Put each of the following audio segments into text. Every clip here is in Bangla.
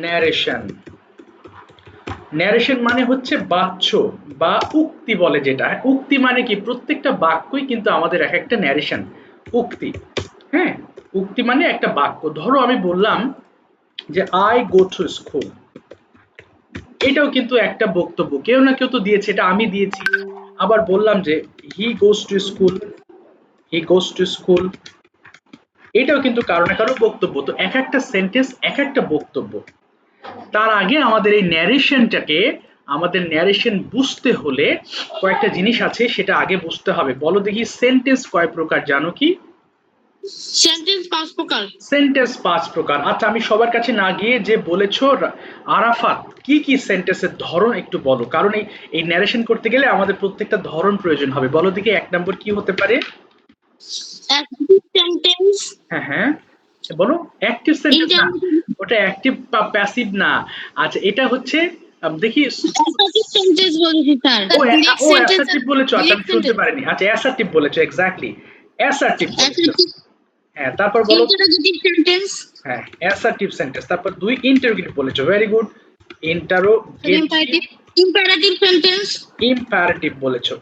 ন্যারেশন। ন্যারেশন মানে হচ্ছে বাচ্য বা উক্তি বলে যেটা। উক্তি মানে কি, প্রত্যেকটা বাক্যই কিন্তু আমাদের এক একটা ন্যারেশন, উক্তি। হ্যাঁ, উক্তি মানে একটা বাক্য। ধরো আমি বললাম যে আই গো টু স্কুল, এটাও কিন্তু একটা বক্তব্য, কেউ না কেউ তো দিয়েছে, এটা আমি দিয়েছি। আবার বললাম যে he goes to school, he goes to school, এটাও কিন্তু কারো না কারো বক্তব্য। তো এক একটা সেন্টেন্স এক একটা বক্তব্য। তার আগে আমাদের এই ন্যারেশনটাকে, আমাদের ন্যারেশন বুঝতে হলে কয়েকটা জিনিস আছে, সেটা আগে বুঝতে হবে। বলো দেখি সেন্টেন্স কয় প্রকার জানো কি? সেন্টেন্স 5 প্রকার। সেন্টেন্স 5 প্রকার। আচ্ছা, আমি সবার কাছে না গিয়ে যে বলেছো আরাফাত, কি কি সেন্টেন্সের ধরন একটু বলো, কারণ এই ন্যারেশন করতে গেলে আমাদের প্রত্যেকটা ধরন প্রয়োজন হবে। বলো দেখি 1 নম্বর কি হতে পারে? অ্যাক্টিভ সেন্টেন্স, হ্যাঁ হ্যাঁ, বলো। অ্যাক্টিভ সেন্টেন্স না, ওটা অ্যাক্টিভ বা প্যাসিভ না। আচ্ছা, এটা হচ্ছে দেখি। অ্যাসার্টিভ সেন্টেন্স বলেছি স্যার। ও ডিরেক্ট ও সেন্টেন্স আর অ্যাসার্টিভ বলেছো, আচ্ছা আমি ডিরেক্ট শুনতে সেন্টেন্স। পারিনি। আচ্ছা অ্যাসার্টিভ বলেছো, এক্স্যাক্টলি অ্যাসার্টিভ বলেছো। অ্যাসার্টিভ, হ্যাঁ, তারপর বলো। ইন্টারোগেটিভ সেন্টেন্স, হ্যাঁ, অ্যাসার্টিভ সেন্টেন্স। তারপর 2 ইন্টারোগেটিভ বলেছো, very good. Interrogative. Imperative, imperative sentence, imperative বলেছো,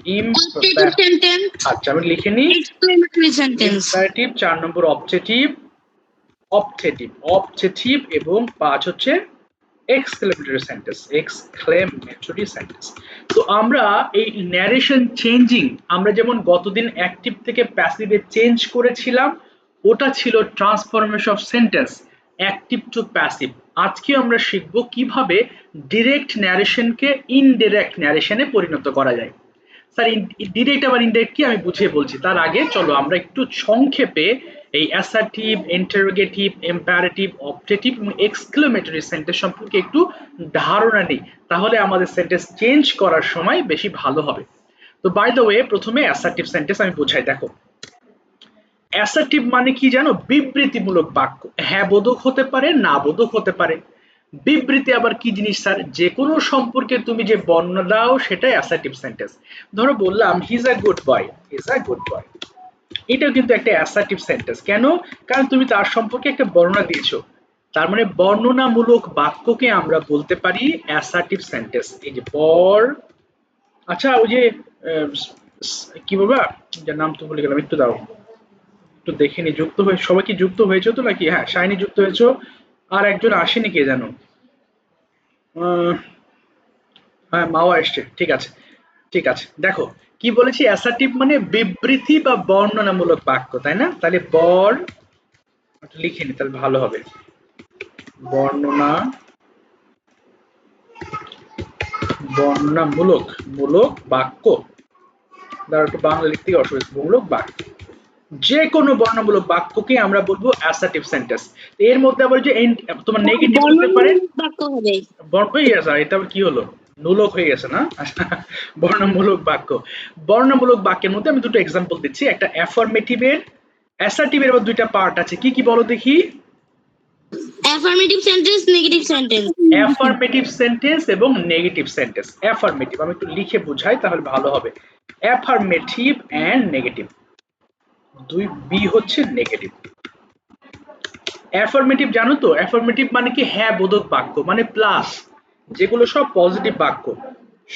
অবজেক্টিভ সেন্টেন্স, আচ্ছা আমি লিখে নিই। Exclamatory sentence. ইম্পারেটিভ 4 নম্বর, অবজেক্টিভ, অবজেক্টিভ অবজেক্টিভ এবং 5 হচ্ছে এক্সক্লেমেটরি সেন্টেন্স, এক্সক্লেমেটরি সেন্টেন্স। তো আমরা এই ন্যারেশন চেঞ্জিং, আমরা যেমন গতদিন অ্যাক্টিভ থেকে প্যাসিভে চেঞ্জ করেছিলাম, ওটা ছিল transformation of sentence active to passive. আজকে আমরা শিখব কিভাবে ডিরেক্ট ন্যারেশনকে ইনডিরেক্ট ন্যারেশনে পরিণত করা যায়। স্যার ডিরেক্ট আবার ইনডিরেক্ট কি আমি বুঝিয়ে বলছি। তার আগে চলো আমরা একটু সংক্ষেপে এই অ্যাসার্টিভ, ইন্টারোগেটিভ, ইম্পারেটিভ, অবজেক্টিভ এবং এক্সক্লেমেটরি সেন্টেন্স সম্পর্কে একটু ধারণা নিই, তাহলে আমাদের সেন্টেন্স চেঞ্জ করার সময় বেশি ভালো হবে। তো বাই দ্য ওয়ে, প্রথমে অ্যাসার্টিভ সেন্টেন্স আমি বুঝাই। দেখো, অ্যাসার্টিভ মানে কি জানো? বিবৃতিমূলক বাক্য। হ্যাঁ বোধক হতে পারে, না বোধক হতে পারে। বিবৃতি আবার কি জিনিস স্যার? যে কোনো সম্পর্কে তুমি যে বর্ণনা দাও সেটাই অ্যাসার্টিভ সেন্টেন্স। ধরো বললাম he is a good boy, he is a good boy, এটাও কিন্তু একটা অ্যাসার্টিভ সেন্টেন্স। কেন? কারণ তুমি তার সম্পর্কে একটা বর্ণনা দিয়েছো। তার মানে বর্ণনামূলক বাক্যকে আমরা বলতে পারি অ্যাসার্টিভ সেন্টেন্স। এই যে আচ্ছা ওই যে কি বলবা, যার নাম তো ভুলে গেলাম, একটু দাও, একটু দেখে নি। যুক্ত হয়ে সবাই কি যুক্ত হয়েছে তো নাকি? হ্যাঁ, শাইনি যুক্ত হয়েছো, আর একজন আসেনি, কে জানো? আহ, হ্যাঁ, মাও আসছে, ঠিক আছে। ঠিক আছে, দেখো কি বলেছি, অ্যাসার্টিভ মানে বিবৃতি বা বর্ণনামূলক বাক্য, তাই না? তাহলে লিখে নি তাহলে ভালো হবে। বর্ণনা, বর্ণনামূলক মূলক বাক্য। ধরো একটু বাংলা লিখতে গিয়ে অসুবিধা, মূলক বাক্য, যে কোনো বর্ণনামূলক বাক্যকে আমরা বলবো অ্যাসার্টিভ সেন্টেন্স। এর মধ্যে আবার যে তোমার নেগেটিভ হতে পারে। বর্ণনামূলক বাক্য হবে। হয়ে গেছে, এটা আবার কি হলো? মূলক হয়ে গেছে না? বর্ণনামূলক বাক্য। বর্ণনামূলক বাক্যের মধ্যে আমি দুটো এক্সাম্পল দিচ্ছি, একটা অ্যাফার্মেটিভের, অ্যাসার্টিভের আবার দুইটা পার্ট আছে। কি কি বলো দেখি? Affirmative sentence, negative sentence. Affirmative sentence এবং নেগেটিভ সেন্টেন্স। অ্যাফার্মেটিভ আমি একটু লিখে বুঝাই তাহলে ভালো হবে। অ্যাফার্মেটিভ এন্ড নেগেটিভ, দুই বি হচ্ছে নেগেটিভ। অ্যাফার্মেটিভ জানো তো? অ্যাফার্মেটিভ মানে কি? হ্যাঁ বোধক বাক্য, মানে প্লাস, যেগুলো সব পজিটিভ বাক্য,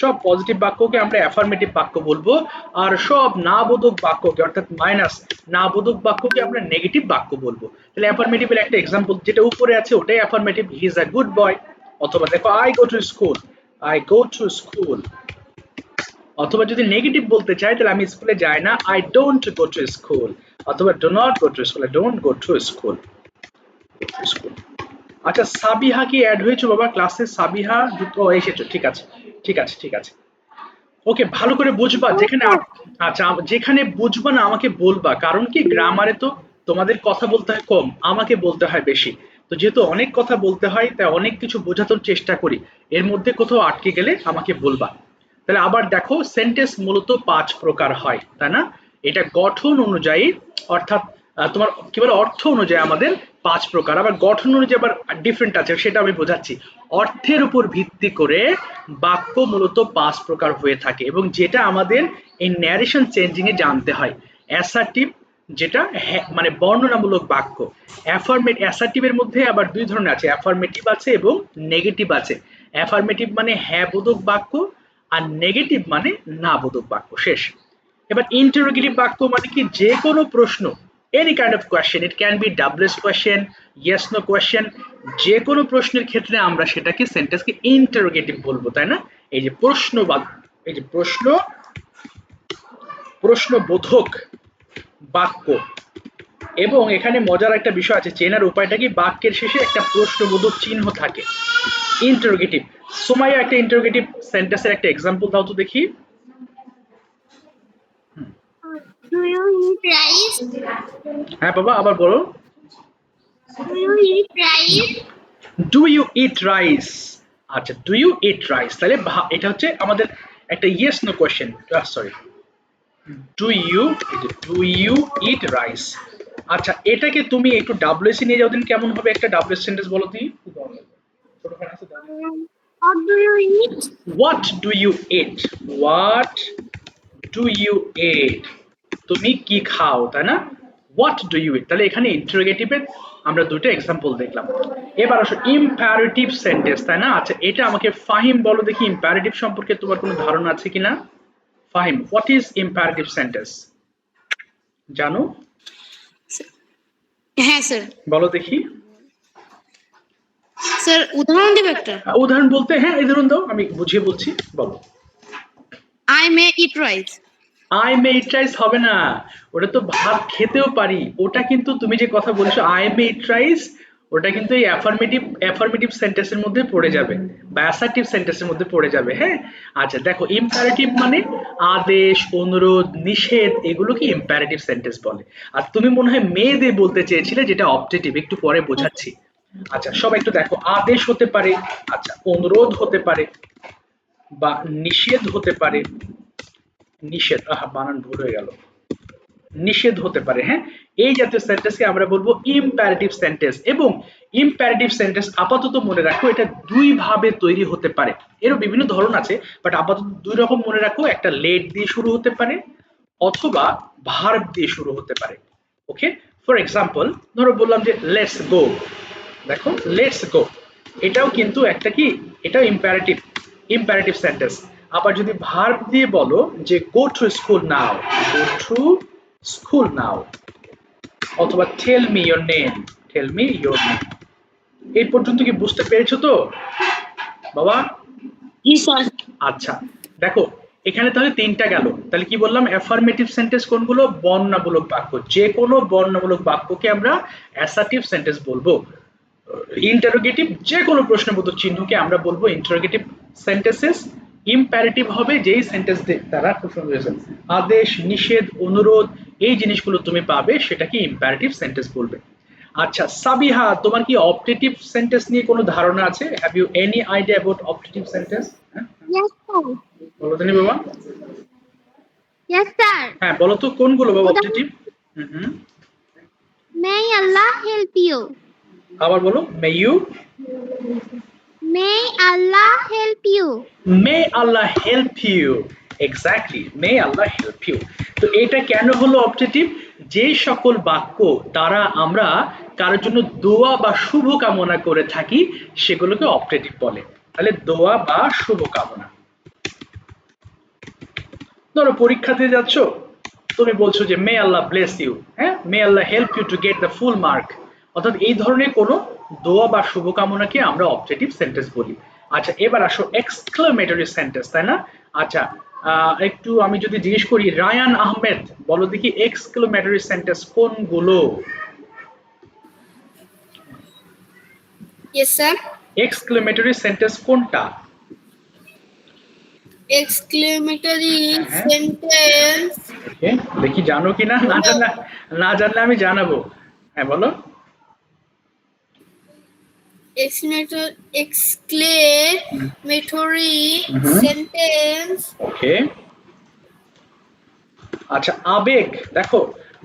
সব পজিটিভ বাক্যকে আমরা অ্যাফার্মেটিভ বাক্য বলবো। আর সব না বোধক বাক্যকে, অর্থাৎ মাইনাস না বোধক বাক্যকে আমরা নেগেটিভ বাক্য বলবো। তাহলে অ্যাফার্মেটিভের একটা এক্সাম্পল যেটা উপরে আছে ওটাই affirmative, he is a good boy. অথবা দেখো I go to school, I go to school. অথবা যদি নেগেটিভ বলতে চাই তাহলে আমি স্কুলে যাই না, I don't go to school. অথবা do not go to school, I don't go to school. School. আচ্ছা, সাবিহা কি অ্যাড হয়েছো বাবা ক্লাসে? সাবিহা যুক্ত এসেছো, ঠিক আছে, ঠিক আছে, ঠিক আছে। ওকে, ভালো করে বুঝবা যেখানে আচ্ছা যেখানে বুঝবা না আমাকে বলবা, কারণ কি গ্রামারে তো তোমাদের কথা বলতে হয় কম, আমাকে বলতে হয় বেশি। তো যেহেতু অনেক কথা বলতে হয় তাই অনেক কিছু বোঝানোর চেষ্টা করি, এর মধ্যে কোথাও আটকে গেলে আমাকে বলবা। তাহলে আবার দেখো, সেন্টেন্স মূলত 5 প্রকার হয়, তাই না? এটা গঠন অনুযায়ী, অর্থাৎ তোমার কি বলে অর্থ অনুযায়ী আমাদের 5 প্রকার, আবার গঠন অনুযায়ী আবার ডিফারেন্ট আছে, সেটা আমি বোঝাচ্ছি। অর্থের উপর ভিত্তি করে বাক্য মূলত 5 প্রকার হয়ে থাকে এবং যেটা আমাদের এই ন্যারেশন চেঞ্জিং এ জানতে হয়। অ্যাসার্টিভ, যেটা মানে বর্ণনামূলক বাক্য। অ্যাসার্টিভের মধ্যে আবার দুই ধরনের আছে, অ্যাফার্মেটিভ আছে এবং নেগেটিভ আছে। অ্যাফার্মেটিভ মানে হ্যাঁ বোধক বাক্য, আর নেগেটিভ মানে না বোধক বাক্য। শেষ। এবার ইন্টারোগেটিভ বাক্য মানে কি, যে কোনো প্রশ্ন, any kind of question, it can be doubles question, yes no question, যে কোনো প্রশ্নের ক্ষেত্রে আমরা সেটাকে সেন্টেন্সকে ইন্টারোগেটিভ বলবো, তাই না? এই যে এই যে প্রশ্নবোধক বাক্য। এবং এখানে মজার একটা বিষয় আছে, চেনার উপায়টা কি, বাক্যের শেষে একটা প্রশ্নবোধক চিহ্ন থাকে, ইন্টারোগেটিভ। সোমাইয়া একটা ইন্টারোগেটিভ সেন্টেন্সের একটা এক্সাম্পল দাও তো দেখি। Do you eat rice? হ্যাঁ বাবা, আবার বলো। Do you eat rice? Do you eat rice? আচ্ছা, ডু ইউ ইট রাইস, তাহলে এটা হচ্ছে আমাদের একটা yes no question. Sorry, do you eat rice. আচ্ছা, এটাকে তুমি একটু ডাব্লিউএসি নিয়ে যাও দিন, কেমন হবে একটা ডাব্লিউএস সেন্টেন্স বলো তুমি। What do you eat? What do you eat? What do you eat? তুমি কি খাও, তাই না? হোয়াট ডু ইউ ইট, তাহলে এখানে ইন্টারোগেটিভের আমরা দুটো এক্সাম্পল দেখলাম। এবার আসো ইম্পারেটিভ সেন্টেন্স, তাই না? আচ্ছা, এটা আমাকে ফাহিম বলো দেখি, ইম্পারেটিভ সম্পর্কে তোমার কোনো ধারণা আছে কিনা? Fahim, what is imperative sentence, জানো? হ্যাঁ স্যার। বলো দেখি। স্যার উদাহরণ দেব একটা। উদাহরণ বলতে, হ্যাঁ এই ধরুন দাও, আমি বুঝিয়ে বলছি, বলো। I may eat rice. I may eat rice হবে না, ওটা তো ভাত খেতেও পারি। ওটা কিন্তু তুমি যে কথা বলছো আই মে ইট রাইস, ওটা কিন্তু এই অ্যাফার্মেটিভ সেন্টেন্সের মধ্যে পড়ে যাবে বা অ্যাসার্টিভ সেন্টেন্সের মধ্যে পড়ে যাবে। হ্যাঁ, আচ্ছা দেখো, ইম্পারেটিভ মানে আদেশ, অনুরোধ, নিষেধ, এগুলোকে ইম্পারেটিভ সেন্টেন্স বলে। আর তুমি মনে হয় মে দিয়ে বলতে চেয়েছিলে, যেটা অবজেক্টিভ, একটু পরে বোঝাচ্ছি। আচ্ছা, সবাই একটু দেখো, আদেশ হতে পারে, আচ্ছা অনুরোধ হতে পারে, বা নিষেধ হতে পারে। নিষেধ, আহা বানান ভুল হয়ে গেল, নিষেধ হতে পারে। হ্যাঁ, এই জাতীয় সেন্টেন্সকে আমরা বলবো ইম্পারেটিভ সেন্টেন্স। এবং ইম্পারেটিভ সেন্টেন্স আপাতত মনে রাখো, এটা দুই ভাবে তৈরি হতে পারে। এরও বিভিন্ন ধরন আছে, বাট আপাতত দুই রকম মনে রাখো, একটা লেট দিয়ে শুরু হতে পারে অথবা ভার্ব দিয়ে শুরু হতে পারে। ওকে, ফর এক্সাম্পল ধরো বললাম যে লেটস গো, দেখো লেটস গো, এটাও কিন্তু একটা কি, এটাও ইম্পারেটিভ সেন্টেন্স। আবার যদি ভার্ব দিয়ে বলো যে go to school now, go to school now, অথবা tell me your name, tell me your name. এই পর্যন্ত কি বুঝতে পেরেছো তো বাবা? জি স্যার। আচ্ছা দেখো, এখানে তাহলে তিনটা গেল। তাহলে কি বললাম, অ্যাফার্মেটিভ সেন্টেন্স কোনগুলো, বর্ণনামূলক বাক্য, যে কোনো বর্ণনামূলক বাক্যকে আমরা অ্যাসার্টিভ সেন্টেন্স বলবো। ইন্টারোগেটিভ যে কোনো প্রশ্নবোধক চিহ্নকে আমরা বলবো ইন্টারোগেটিভ সেন্টেন্সেস। ইম্পারেটিভ হবে যেই সেন্টেন্স দ্বারা, খুব সুন্দর, আদেশ, নিষেধ, অনুরোধ, এই জিনিসগুলো তুমি পাবে, সেটাকে ইম্পারেটিভ সেন্টেন্স বলবে। আচ্ছা সাবিহা, তোমার কি অপটেটিভ সেন্টেন্স নিয়ে কোনো ধারণা আছে? Have you any idea about optative sentence? Yes sir. বলো তো বাবা। Yes sir. হ্যাঁ বলো তো কোনগুলো বাবা অপটেটিভ? হুম, May Allah help you. আবার বলো, may you, May Allah help you. May Allah help you, exactly, may Allah help you. তো এটা কেন হলো অবজেক্টিভ? যে সকল বাক্য দ্বারা আমরা কারোর জন্য দোয়া বা শুভ কামনা করে থাকি সেগুলোকে অবজেক্টিভ বলে। তাহলে দোয়া বা শুভ কামনা। ধরো পরীক্ষা দিয়ে যাচ্ছ, তুমি বলছো যে মে আল্লাহ ব্লেস ইউ, হ্যাঁ, may Allah help you to get the full mark. অর্থাৎ এই ধরনের কোনো দোয়া বা শুভকামনাকে আমরা অবজেক্টিভ সেন্টেন্স বলি। আচ্ছা এবার আসো এক্সক্লেমেটরি সেন্টেন্স, তাই না? আচ্ছা একটু আমি যদি জিজ্ঞেস করি, রায়ান আহমেদ বলো দেখি এক্সক্লেমেটরি সেন্টেন্স কোনগুলো? Yes sir. এক্সক্লেমেটরি সেন্টেন্স কোনটা? Exclamatory হ্যাঁ, sentence. ওকে, দেখি জানো কিনা, না জানলে, না জানলে আমি জানাবো। হ্যাঁ বলো। Exclamatory sentence. ওকে, আচ্ছা আবেগ, দেখো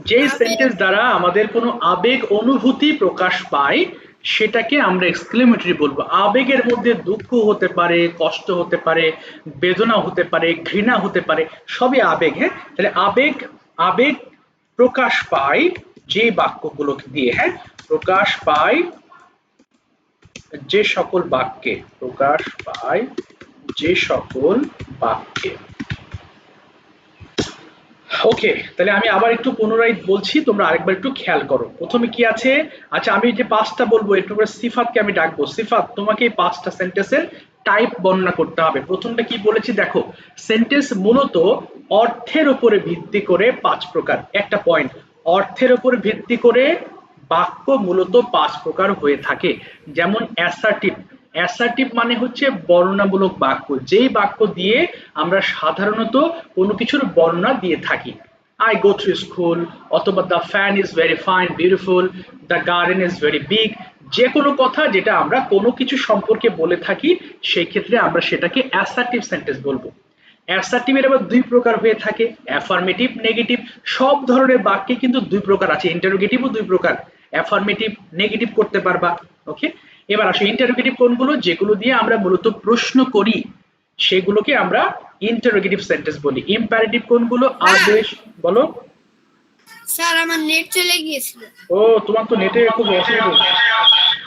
যেই আবেগ। সেন্টেন্স দ্বারা আমাদের কোনো আবেগ অনুভূতি প্রকাশ পায় সেটাকে আমরা এক্সক্লেমেটরি বলবো। আবেগের মধ্যে দুঃখ হতে পারে, কষ্ট হতে পারে, বেদনা হতে পারে, ঘৃণা হতে পারে, সবই আবেগ। হ্যাঁ, তাহলে আবেগ, আবেগ প্রকাশ পায় যে বাক্যগুলোকে দিয়ে, হ্যাঁ, প্রকাশ পায় যে সকল বাক্যে, প্রকাশ পায় যে সকল বাক্যে। ওকে, তাহলে আমি আবার একটু পুনরায় বলছি, তোমরা আরেকবার একটু খেয়াল করো। প্রথমে কি আছে? আচ্ছা, আমি যে পাঁচটা বলবো একটু করে সিফাতকে আমি ডাকবো। সিফাত, তোমাকে এই পাঁচটা সেন্টেন্সের টাইপ বর্ণনা করতে হবে। প্রথমটা কি বলেছি দেখো, সেন্টেন্স মূলত অর্থের উপরে ভিত্তি করে পাঁচ প্রকার। একটা পয়েন্ট, অর্থের উপরে ভিত্তি করে বাক্য মূলত পাঁচ প্রকার হয়ে থাকে। যেমন অ্যাসার্টিভ, অ্যাসার্টিভ মানে হচ্ছে বর্ণনামূলক বাক্য, যেই বাক্য দিয়ে আমরা সাধারণত কোনো কিছুর বর্ণনা দিয়ে থাকি। আই গো থ্রু স্কুল, অথবা the fan is very fine beautiful, the garden is very big. যে কোনো কথা যেটা আমরা কোনো কিছু সম্পর্কে বলে থাকি, সেই ক্ষেত্রে আমরা সেটাকে অ্যাসার্টিভ সেন্টেন্স বলবো। অ্যাসার্টিভের আবার দুই প্রকার হয়ে থাকে, অ্যাফার্মেটিভ, নেগেটিভ। সব ধরনের বাক্যে কিন্তু দুই প্রকার আছে, ইন্টারোগেটিভও দুই প্রকার, অ্যাফার্মেটিভ, নেগেটিভ করতে পারবা। ওকে, এবার আসো ইন্টারোগেটিভ কোনগুলো, যেগুলো দিয়ে আমরা মূলত প্রশ্ন করি, সেগুলোকে আমরা ইন্টারোগেটিভ সেন্টেন্স বলি। ইম্পারেটিভ কোনগুলো? আদেশ। বলো। স্যার আমার নেট চলে গিয়েছিল। ও, তোমার তো নেটে খুব অসুবিধা।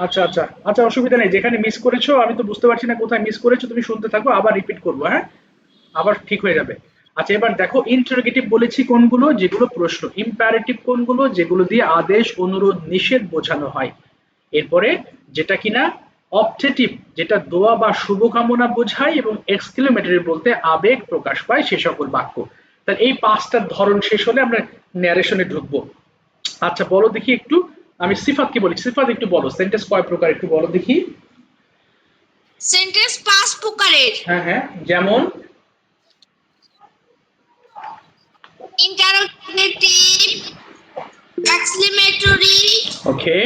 আচ্ছা আচ্ছা আচ্ছা, অসুবিধা নেই, যেখানে মিস করেছো আমি তো বুঝতে পারছি না কোথায় মিস করেছো, তুমি শুনতে থাকো, আবার রিপিট করবো, হ্যাঁ, আবার ঠিক হয়ে যাবে। আচ্ছা, এবার দেখো ইন্টারোগেটিভ বলেছি কোনগুলো, যেগুলো প্রশ্ন। ইম্পারেটিভ কোনগুলো, যেগুলো দিয়ে আদেশ, অনুরোধ, নিষেধ বোঝানো হয়। এরপরে যেটা কিনা অবজেক্টিভ, যেটা দোয়া বা শুভকামনা বোঝায়, এবং এক্সক্লেমেটরি বলতে আবেগ প্রকাশ পায় সে সকল বাক্য। তাহলে এই পাঁচটা ধরন শেষ হলে আমরা ন্যারেশনে ঢুকবো। আচ্ছা বলো দেখি একটু, আমি সিফাত কি বলি, সিফাত একটু বলো সেন্টেন্স কয় প্রকার একটু বলো দেখি। সেন্টেন্স পাঁচ প্রকারের। হ্যাঁ হ্যাঁ, যেমন? ইন্টারোগেটিভ, এক্সক্লেমেটরি, ওকে,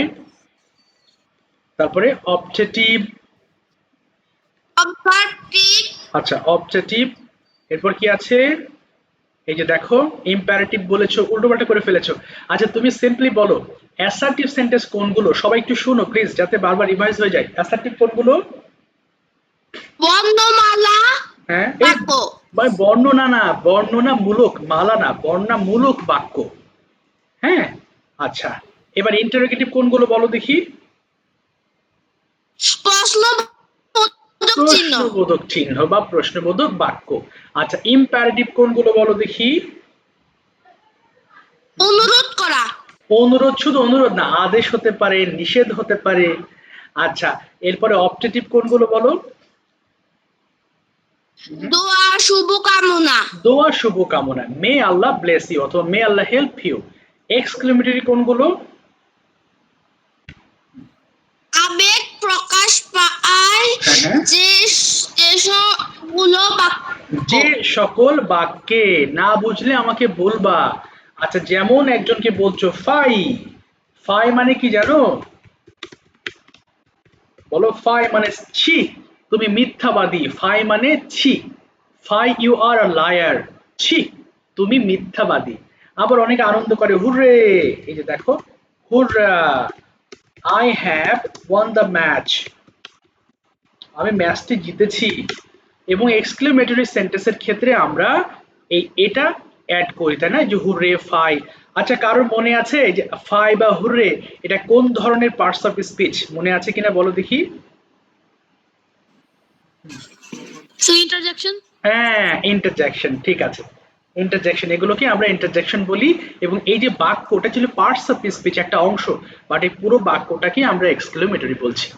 তারপরে অবজেক্টিভ। অবভার্টিভ, আচ্ছা, অবজেক্টিভ, এরপর কি আছে? এই যে দেখো ইম্পারেটিভ বলেছো, উল্টোপাল্টা করে ফেলেছো। আচ্ছা তুমি সিম্পলি বলো অ্যাসার্টিভ সেন্টেন্স কোনগুলো, সবাই একটু শুনো প্লিজ, যাতে বারবার রিভাইজ হয়ে যায়। অ্যাসার্টিভ কোনগুলো? বর্ণমালা হ্যাঁ, এই বাক্য। ভাই বর্ণনা না, বর্ণনামূলক, মালা না, বর্ণনামূলক বাক্য। হ্যাঁ, আচ্ছা, এবার ইন্টারোগেটিভ কোনগুলো বলো দেখি। প্রশ্নবোধক চিহ্ন, প্রশ্নবোধক চিহ্ন বা প্রশ্নবোধক বাক্য। আচ্ছা, ইম্পারেটিভ কোনগুলো বলো দেখি। অনুরোধ করা, অনুরোধ, শুধু অনুরোধ না, আদেশ হতে পারে, নিষেধ হতে পারে। আচ্ছা, এরপরে অবজেক্টিভ কোনগুলো বলো। দোয়া, শুভকামনা, দোয়া, শুভকামনা, মে আল্লাহ ব্লেস ইউ অথবা মে আল্লাহ হেল্প ইউ। এক্সক্লেমেটরি কোনগুলো? আবেগ প্রকাশ পায় হ্যাঁ হ্যাঁ, যে যেসবগুলো বাক্য। যে সকল বাক্যে। না বুঝলে আমাকে বলবা। আচ্ছা, যেমন একজনকে বলছো ফাই, ফাই মানে কি জানো? বলো, ফাই মানে ছি, তুমি মিথ্যাবাদী। ফাই মানে ছি, fie you are a liar, ছি তুমি মিথ্যাবাদী। আবার অনেকে আনন্দ করে, হুররে, এই যে দেখো, হুররা, I have one the match, আমি ম্যাচটি জিতেছি। এবং এক্সক্লেমেটরি সেন্টেন্সের ক্ষেত্রে আমরা এটা অ্যাড করি, তাই না, যে হুররে, ফাই। আচ্ছা, কারোর মনে আছে যে ফাই বা হুররে এটা কোন ধরনের পার্টস অফ স্পিচ, মনে আছে কিনা বলো দেখি। ইন্টারজেকশন। হ্যাঁ, ইন্টারজেকশন, ঠিক আছে, ইন্টারজেকশন, এগুলোকে আমরা ইন্টারজেকশন বলি। এবং এই যে বাক্য, ওটা ছিল পার্টস অফ স্পিচ, একটা অংশ, বাট এই পুরো বাক্যটাকে আমরা এক্সক্লেমেটরি বলছি।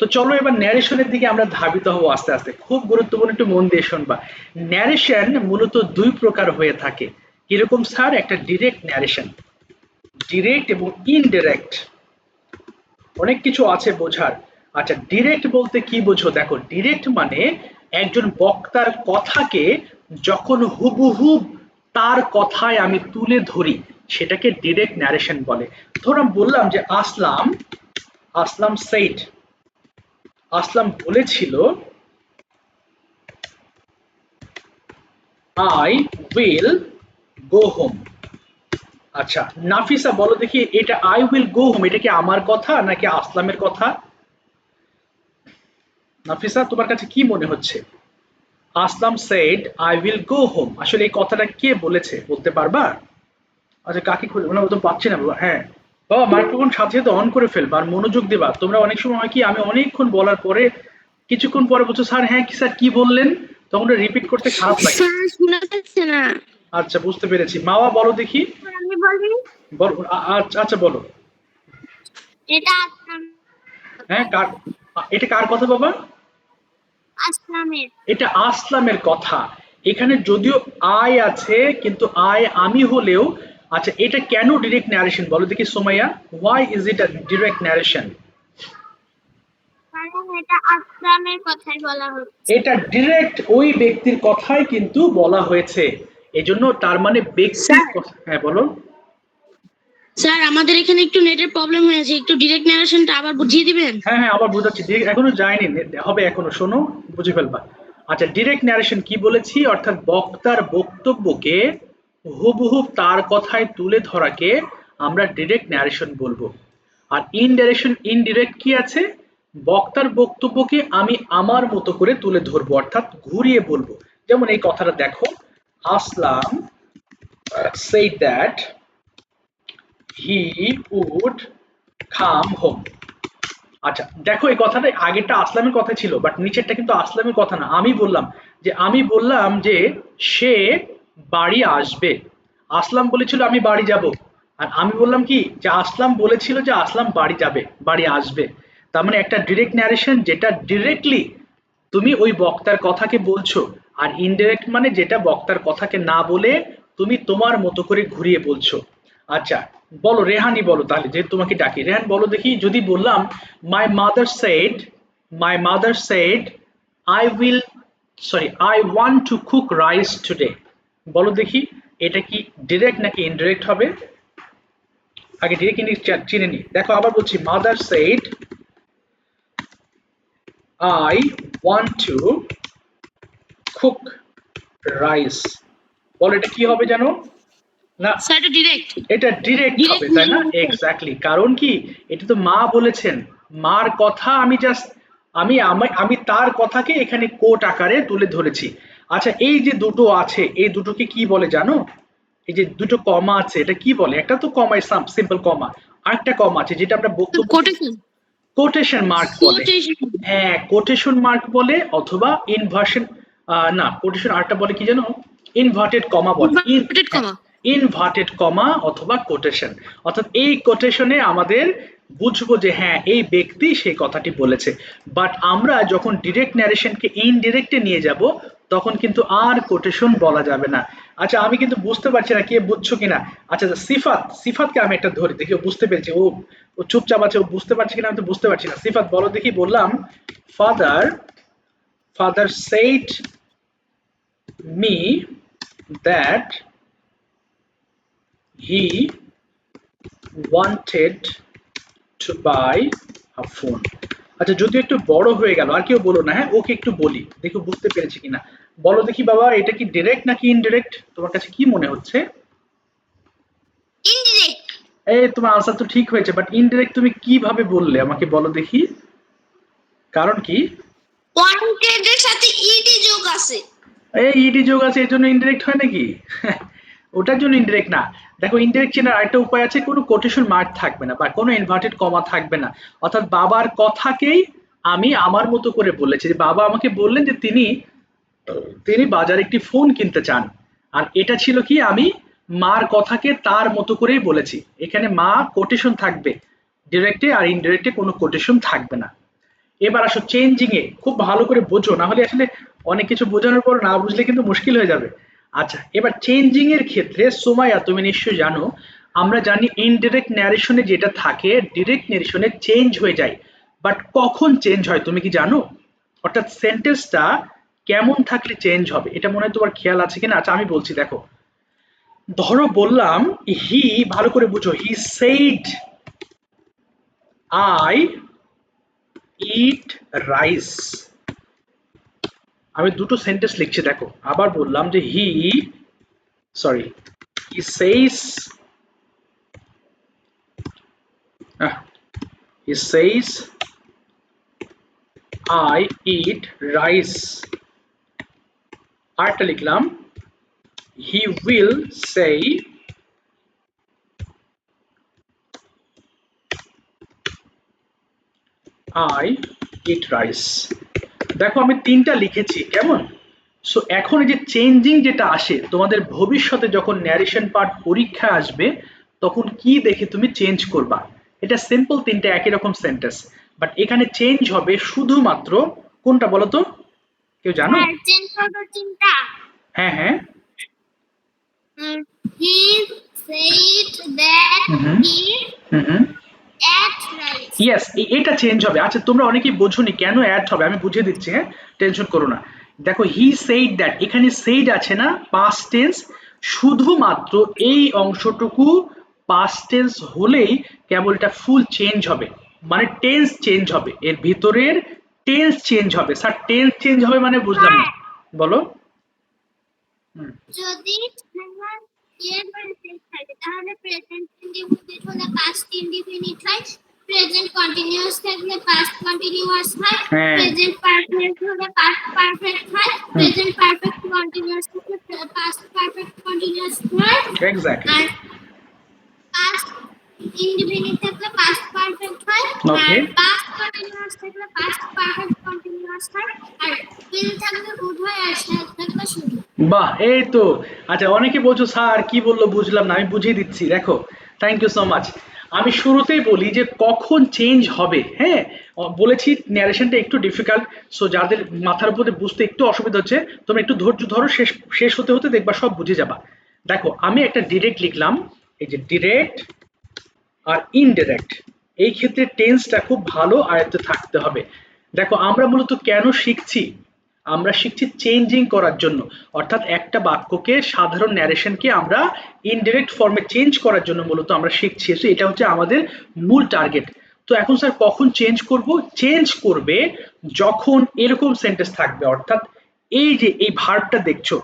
তো চলো এবার ন্যারেশনের দিকে আমরা ধাবিত হব আস্তে আস্তে, খুব গুরুত্বপূর্ণ, একটু মন দিয়ে শুনবা। ন্যারেশন মূলত দুই প্রকার হয়ে থাকে। কিরকম স্যার? একটা ডিরেক্ট ন্যারেশন, ডিরেক্ট এবং ইনডিরেক্ট, অনেক কিছু আছে বোঝার। আচ্ছা, ডিরেক্ট বলতে কি বোঝো? দেখো, ডিরেক্ট মানে একজন বক্তার কথাকে যখন হুবহুব তার কথায় আমি তুলে ধরি, সেটাকে ডিরেক্ট ন্যারেশন বলে। ধরো বললাম যে আসলাম, আসলাম সেইড, আসলাম বলেছিল আই উইল গো হোম। আচ্ছা, নাফিসা বলো দেখি, এটা আই উইল গো হোম এটা কি আমার কথা নাকি আসলামের কথা? নাফিসা, তোমার কাছে কি মনে হচ্ছে? আসলাম said I will go home, আসলে এই কথাটা কে বলেছে বলতে পারবা? আচ্ছা কাকে খুঁজে মানে ও তো পাচ্ছি না বাবা। হ্যাঁ বাবা মাইক্রোফোন সাথে সাথে অন করে ফেলবা আর মনোযোগ দিবা। তোমরা অনেক সময় হয় কি আমি অনেকক্ষণ বলার পরে কিছুক্ষণ পরে বলছো স্যার হ্যাঁ কি স্যার কি বললেন, তখন রিপিট করতে খারাপ লাগে। স্যার শোনা যাচ্ছে না। আচ্ছা বুঝতে পেরেছি। মাওয়া বলো দেখি। আমি বলি বলো আচ্ছা আচ্ছা বলো। এটা আসলাম হ্যাঁ কোথায়? কার এটা কার কথা বাবা? আসলামের। এটা আসলামের কথা। এখানে যদিও আই আছে কিন্তু আই আমি হলেও আচ্ছা এটা কেন ডিরেক্ট ন্যারেশন বলো দেখি Somaiya, why is it a direct narration? কারণ এটা আসলামের কথাই বলা হচ্ছে। এটা ডিরেক্ট ওই ব্যক্তির কথাই কিন্তু বলা হয়েছে, এজন্য তার মানে ব্যক্তির স্যার কথা। হ্যাঁ বলো। স্যার আমাদের এখানে একটু নেটের প্রবলেম হয়েছে, একটু ডিরেক্ট নারেশনটা আবার বুঝিয়ে দিবেন? হ্যাঁ হ্যাঁ আবার বোঝাচ্ছি, এখনো যায়নি, হবে এখনো, শোনো বুঝে ফেলবা। আচ্ছা ডিরেক্ট ন্যারেশন কি বলেছি, অর্থাৎ বক্তার বক্তব্যকে হুবহু তার কথায় তুলে ধরাকে আমরা ডিরেক্ট ন্যারেশন বলবো। আর ইনডিরেক্ট কি আছে, বক্তার বক্তব্যকে আমি আমার মতো করে তুলে ধরবো অর্থাৎ ঘুরিয়ে বলবো। যেমন এই কথাটা দেখো, আসলাম said that he would come home। আচ্ছা দেখো এই কথাটা আগেরটা আসলামের কথা ছিল বাট নিচেরটা কিন্তু আসলামের কথা না, আমি বললাম যে সে বাড়ি আসবে। আসলাম বলেছিল আমি বাড়ি যাব, আর আমি বললাম কি যে আসলাম বলেছিল যে আসলাম বাড়ি যাবে, বাড়ি আসবে। তার মানে একটা ডিরেক্ট ন্যারেশন যেটা ডিরেক্টলি তুমি ওই বক্তার কথাকে বলছো, আর ইনডিরেক্ট মানে যেটা বক্তার কথাকে না বলে তুমি তোমার মতো করে ঘুরিয়ে বলছো। আচ্ছা বলো রেহানি বলো তাহলে, যে তোমাকে ডাকি, রেহান বলো দেখি। যদি বললাম my mother said I will I want to cook rice today, বলো দেখি এটা কি ডিরেক্ট নাকি ইনডিরেক্ট হবে? আগে ডিরেক্ট ইনডিরেক্ট চিনে নি। দেখো আবার বলছি, mother said I want to cook rice, বলো এটা কি হবে জানো? না স্যার এটা ডিরেক্ট। এটা ডিরেক্ট হবে ডিরেক্ট তাই না? নারেশন। এক্স্যাক্টলি, কারণ কি এটা তো মা বলেছেন, মার কথা আমি জাস্ট আমি তার কথাকে এখানে কোট আকারে তুলে ধরেছি। আচ্ছা এই যে দুটো আছে এই দুটোকে কি বলে জানো? এই যে দুটো কমা আছে এটা কি বলে? একটা তো কমা, সিম্পল কমা, আরেকটা কমা আছে যেটা আমরা বক্তব্যকে কোটেশন। কোটেশন মার্ক বলে। কোটেশন। হ্যাঁ কোটেশন মার্ক বলে, অথবা ইনভার্সন, না কোটেশন আরেকটা বলে কি জানো, ইনভার্টেড কমা বলে। ইনভার্টেড হ্যাঁ কমা। ইনভার্টেড কমা অথবা কোটেশন, অর্থাৎ এই কোটেশনে আমাদের বুঝবো যে হ্যাঁ এই ব্যক্তি সেই কথাটি বলেছে। বাট আমরা যখন ডিরেক্ট ন্যারেশনকে ইনডিরেক্টে নিয়ে যাব তখন কিন্তু আর কোটেশন বলা যাবে না। আচ্ছা আমি কিন্তু বুঝতে পারছি না কে বুঝছো কিনা। আচ্ছা সিফাতকে আমি একটা ধরি দেখি ও বুঝতে পেরেছি, ও ও চুপচাপ আছে, ও বুঝতে পারছে কিনা আমি তো বুঝতে পারছি না। সিফাত বলো দেখি, বললাম father father said me that he wanted to buy a phone। আচ্ছা যদি একটু বড় হয়ে গেল আর কেউ বলো না, হ্যাঁ ওকে একটু বলি দেখো বুঝতে পেরেছি কিনা। বলো দেখি বাবা এটা কি ডিরেক্ট নাকি ইনডিরেক্ট, তোমার কাছে কি মনে হচ্ছে? ইনডিরেক্ট। এই তোমার আনসার তো ঠিক হয়েছে বাট ইনডিরেক্ট তুমি কিভাবে বললে আমাকে বলো দেখি, কারণ কি? ওয়ান্টেড এর সাথে ইডি যোগ আছে। এই ইডি যোগ আছে এর জন্য ইনডিরেক্ট হয় নাকি? ওটার জন্য ইনডিরেক্ট না। দেখো ইনডিরেক্ট চেনার আরেকটা উপায় আছে, কোনো কোটেশন মার্ক থাকবে না বা কোনো ইনভার্টেড কমা থাকবে না, অর্থাৎ বাবার কথাকেই আমি আমার মতো করে বলেছি। যে বাবা আমাকে বললেন যে তিনি তিনি বাজারে একটি ফোন কিনতে চান, আর এটা ছিল কি আমি মার কথাকে তার মতো করেই বলেছি। এখানে মা কোটেশন থাকবে ডিরেক্টে, আর ইনডিরেক্টে কোনো কোটেশন থাকবে না। এবার আসো চেঞ্জিং এ, খুব ভালো করে বোঝো না হলে আসলে অনেক কিছু বোঝানোর পর না বুঝলে কিন্তু মুশকিল হয়ে যাবে। আচ্ছা এবার চেঞ্জিং এর ক্ষেত্রে সোমাইয়া তুমি নিশ্চয়ই জানো, আমরা জানি ইনডিরেক্ট ন্যারেশনে যেটা থাকে ডিরেক্ট ন্যারেশনে চেঞ্জ হয়ে যায়, বাট কখন চেঞ্জ হয় তুমি কি জানো? অর্থাৎ সেন্টেন্সটা কেমন থাকলে চেঞ্জ হবে এটা মনে হয় তোমার খেয়াল আছে কিনা। আচ্ছা আমি বলছি দেখো, ধরো বললাম হি, ভালো করে বুঝো, he said I eat rice. আমি দুটো সেন্টেন্স লিখছি দেখো, আবার বললাম যে হি says he says I eat rice. আরেকটা লিখলাম হি উইল সেই আই ইট রাইস। দেখো আমি তিনটা লিখেছি, কেমন? সো এখন এই যে চেঞ্জিং যেটা আসে তোমাদের ভবিষ্যতে যখন ন্যারেশন পার্ট পরীক্ষা আসবে তখন কি দেখে তুমি চেঞ্জ করবা। এটা সিম্পল তিনটা একই রকম সেন্টেন্স, বাট এখানে চেঞ্জ হবে শুধুমাত্র কোনটা বলো তো, কেউ জানো? স্যার চেঞ্জ করবো চিন্তা। হ্যাঁ হ্যাঁ। হি said that hmm hmm he hmm hmm. ate rice. Yes, এটা চেঞ্জ হবে। আচ্ছা তোমরা অনেকেই বোঝোনি কেন অ্যাড হবে, আমি বুঝিয়ে দিচ্ছি, হ্যাঁ, টেনশন করো না। দেখো হি সেইড দ্যাট, এখানে সেইড আছে না, পাস্ট টেন্স, শুধুমাত্র এই অংশটুকু পাস্ট টেন্স হলেই কেবল এটা ফুল চেঞ্জ হবে, মানে টেন্স চেঞ্জ হবে, এর ভিতরের টেন্স চেঞ্জ হবে। স্যার টেন্স চেঞ্জ হবে মানে বুঝলাম না, স্যার বলো। হুম। যদি আমার এর প্রেজেন্ট থাকে তাহলে প্রেজেন্ট ইনডিফিনিট হলে পাস্ট ইনডিফিনিট হয়, প্রেজেন্ট কন্টিনিউয়াস থাকলে পাস্ট কন্টিনিউয়াস হয়, হ্যাঁ। প্রেজেন্ট পারফেক্ট হলে পাস্ট পারফেক্ট হয়, হুম। প্রেজেন্ট পারফেক্ট কন্টিনিউয়াস থাকলে পাস্ট পারফেক্ট কন্টিনিউয়াস হয়, এক্স্যাক্টলি। আর পাস্ট ইনডিফিনিট থাকলে পাস্ট পারফেক্ট হয়, আর ওকে। পাস্ট কন্টিনিউয়াস থাকলে পাস্ট পারফেক্ট কন্টিনিউয়াস হয়, আর উইল থাকলে উভয়, আর শ্যাল থাকলে শুধু। বাহ, এই তো। আচ্ছা অনেকে বলছো স্যার কি বললো বুঝলাম না, আমি বুঝিয়ে দিচ্ছি, দেখো। Thank you so much. আমি শুরুতেই বলি যে কখন চেঞ্জ হবে, হ্যাঁ। বলেছি ন্যারেশনটা একটু ডিফিকাল্ট, সো যাদের মাথার উপরে বুঝতে একটু অসুবিধা হচ্ছে তোমরা একটু ধৈর্য ধরো, শেষ শেষ হতে হতে দেখবা সব বুঝে যাবা। দেখো আমি একটা ডিরেক্ট লিখলাম, এই যে ডিরেক্ট আর ইনডিরেক্ট, এই ক্ষেত্রে টেন্সটা খুব ভালো আয়ত্তে থাকতে হবে। দেখো আমরা মূলত কেন শিখছি, আমরা শিখছি চেঞ্জিং করার জন্য, অর্থাৎ একটা বাক্যকে সাধারণ ন্যারেশনকে আমরা ইনডিরেক্ট ফর্মে চেঞ্জ করার জন্য মূলত আমরা শিখছি। So এটা হচ্ছে আমাদের মূল টার্গেট। তো এখন স্যার কখন চেঞ্জ করব? চেঞ্জ করবে যখন এরকম সেন্টেন্স থাকবে, অর্থাৎ এই যে এই ভার্বটা দেখছো,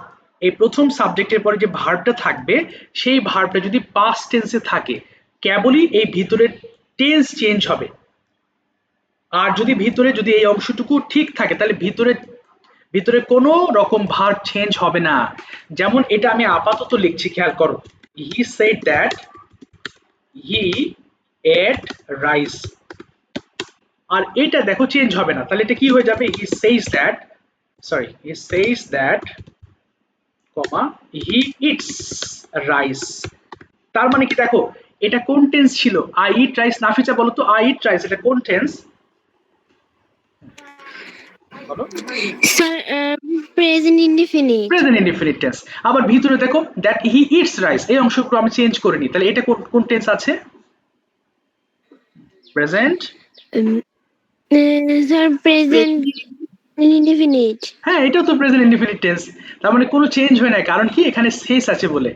এই প্রথম সাবজেক্টের পরে যে ভার্বটা থাকবে সেই ভার্বটা যদি পাস্ট টেন্সে থাকে কেবলই এই ভিতরের টেন্স চেঞ্জ হবে। আর যদি ভিতরে যদি এই অংশটুকু ঠিক থাকে তাহলে ভিতরে ভিতরে কোনো রকম ভার্ব চেঞ্জ হবে না। যেমন এটা আমি আপাতত লিখছি, খেয়াল করো, he said that he ate rice, আর এটা দেখো চেঞ্জ হবে না, তাহলে এটা কি হয়ে যাবে, he says that, sorry he says that comma he eats rice. তার মানে কি দেখো, এটা কোন টেন্স ছিল, আই ইট রাইস। নাফিসা বলো তো, আই ইট রাইস এটা কোন টেন্স বলো? Sir present indefinite. Present indefinite tense. আবার ভিতরে দেখো দ্যাট হি ইটস রাইস, এই অংশগুলো আমি চেঞ্জ করিনি, তাহলে এটা কোন কোন টেন্স আছে? প্রেজেন্ট। Sir present indefinite. হ্যাঁ এটাও তো প্রেজেন্ট ইনডিফিনিট টেন্স, তার মানে কোনো চেঞ্জ হয় না, কারণ কি এখানে শেষ আছে বলে।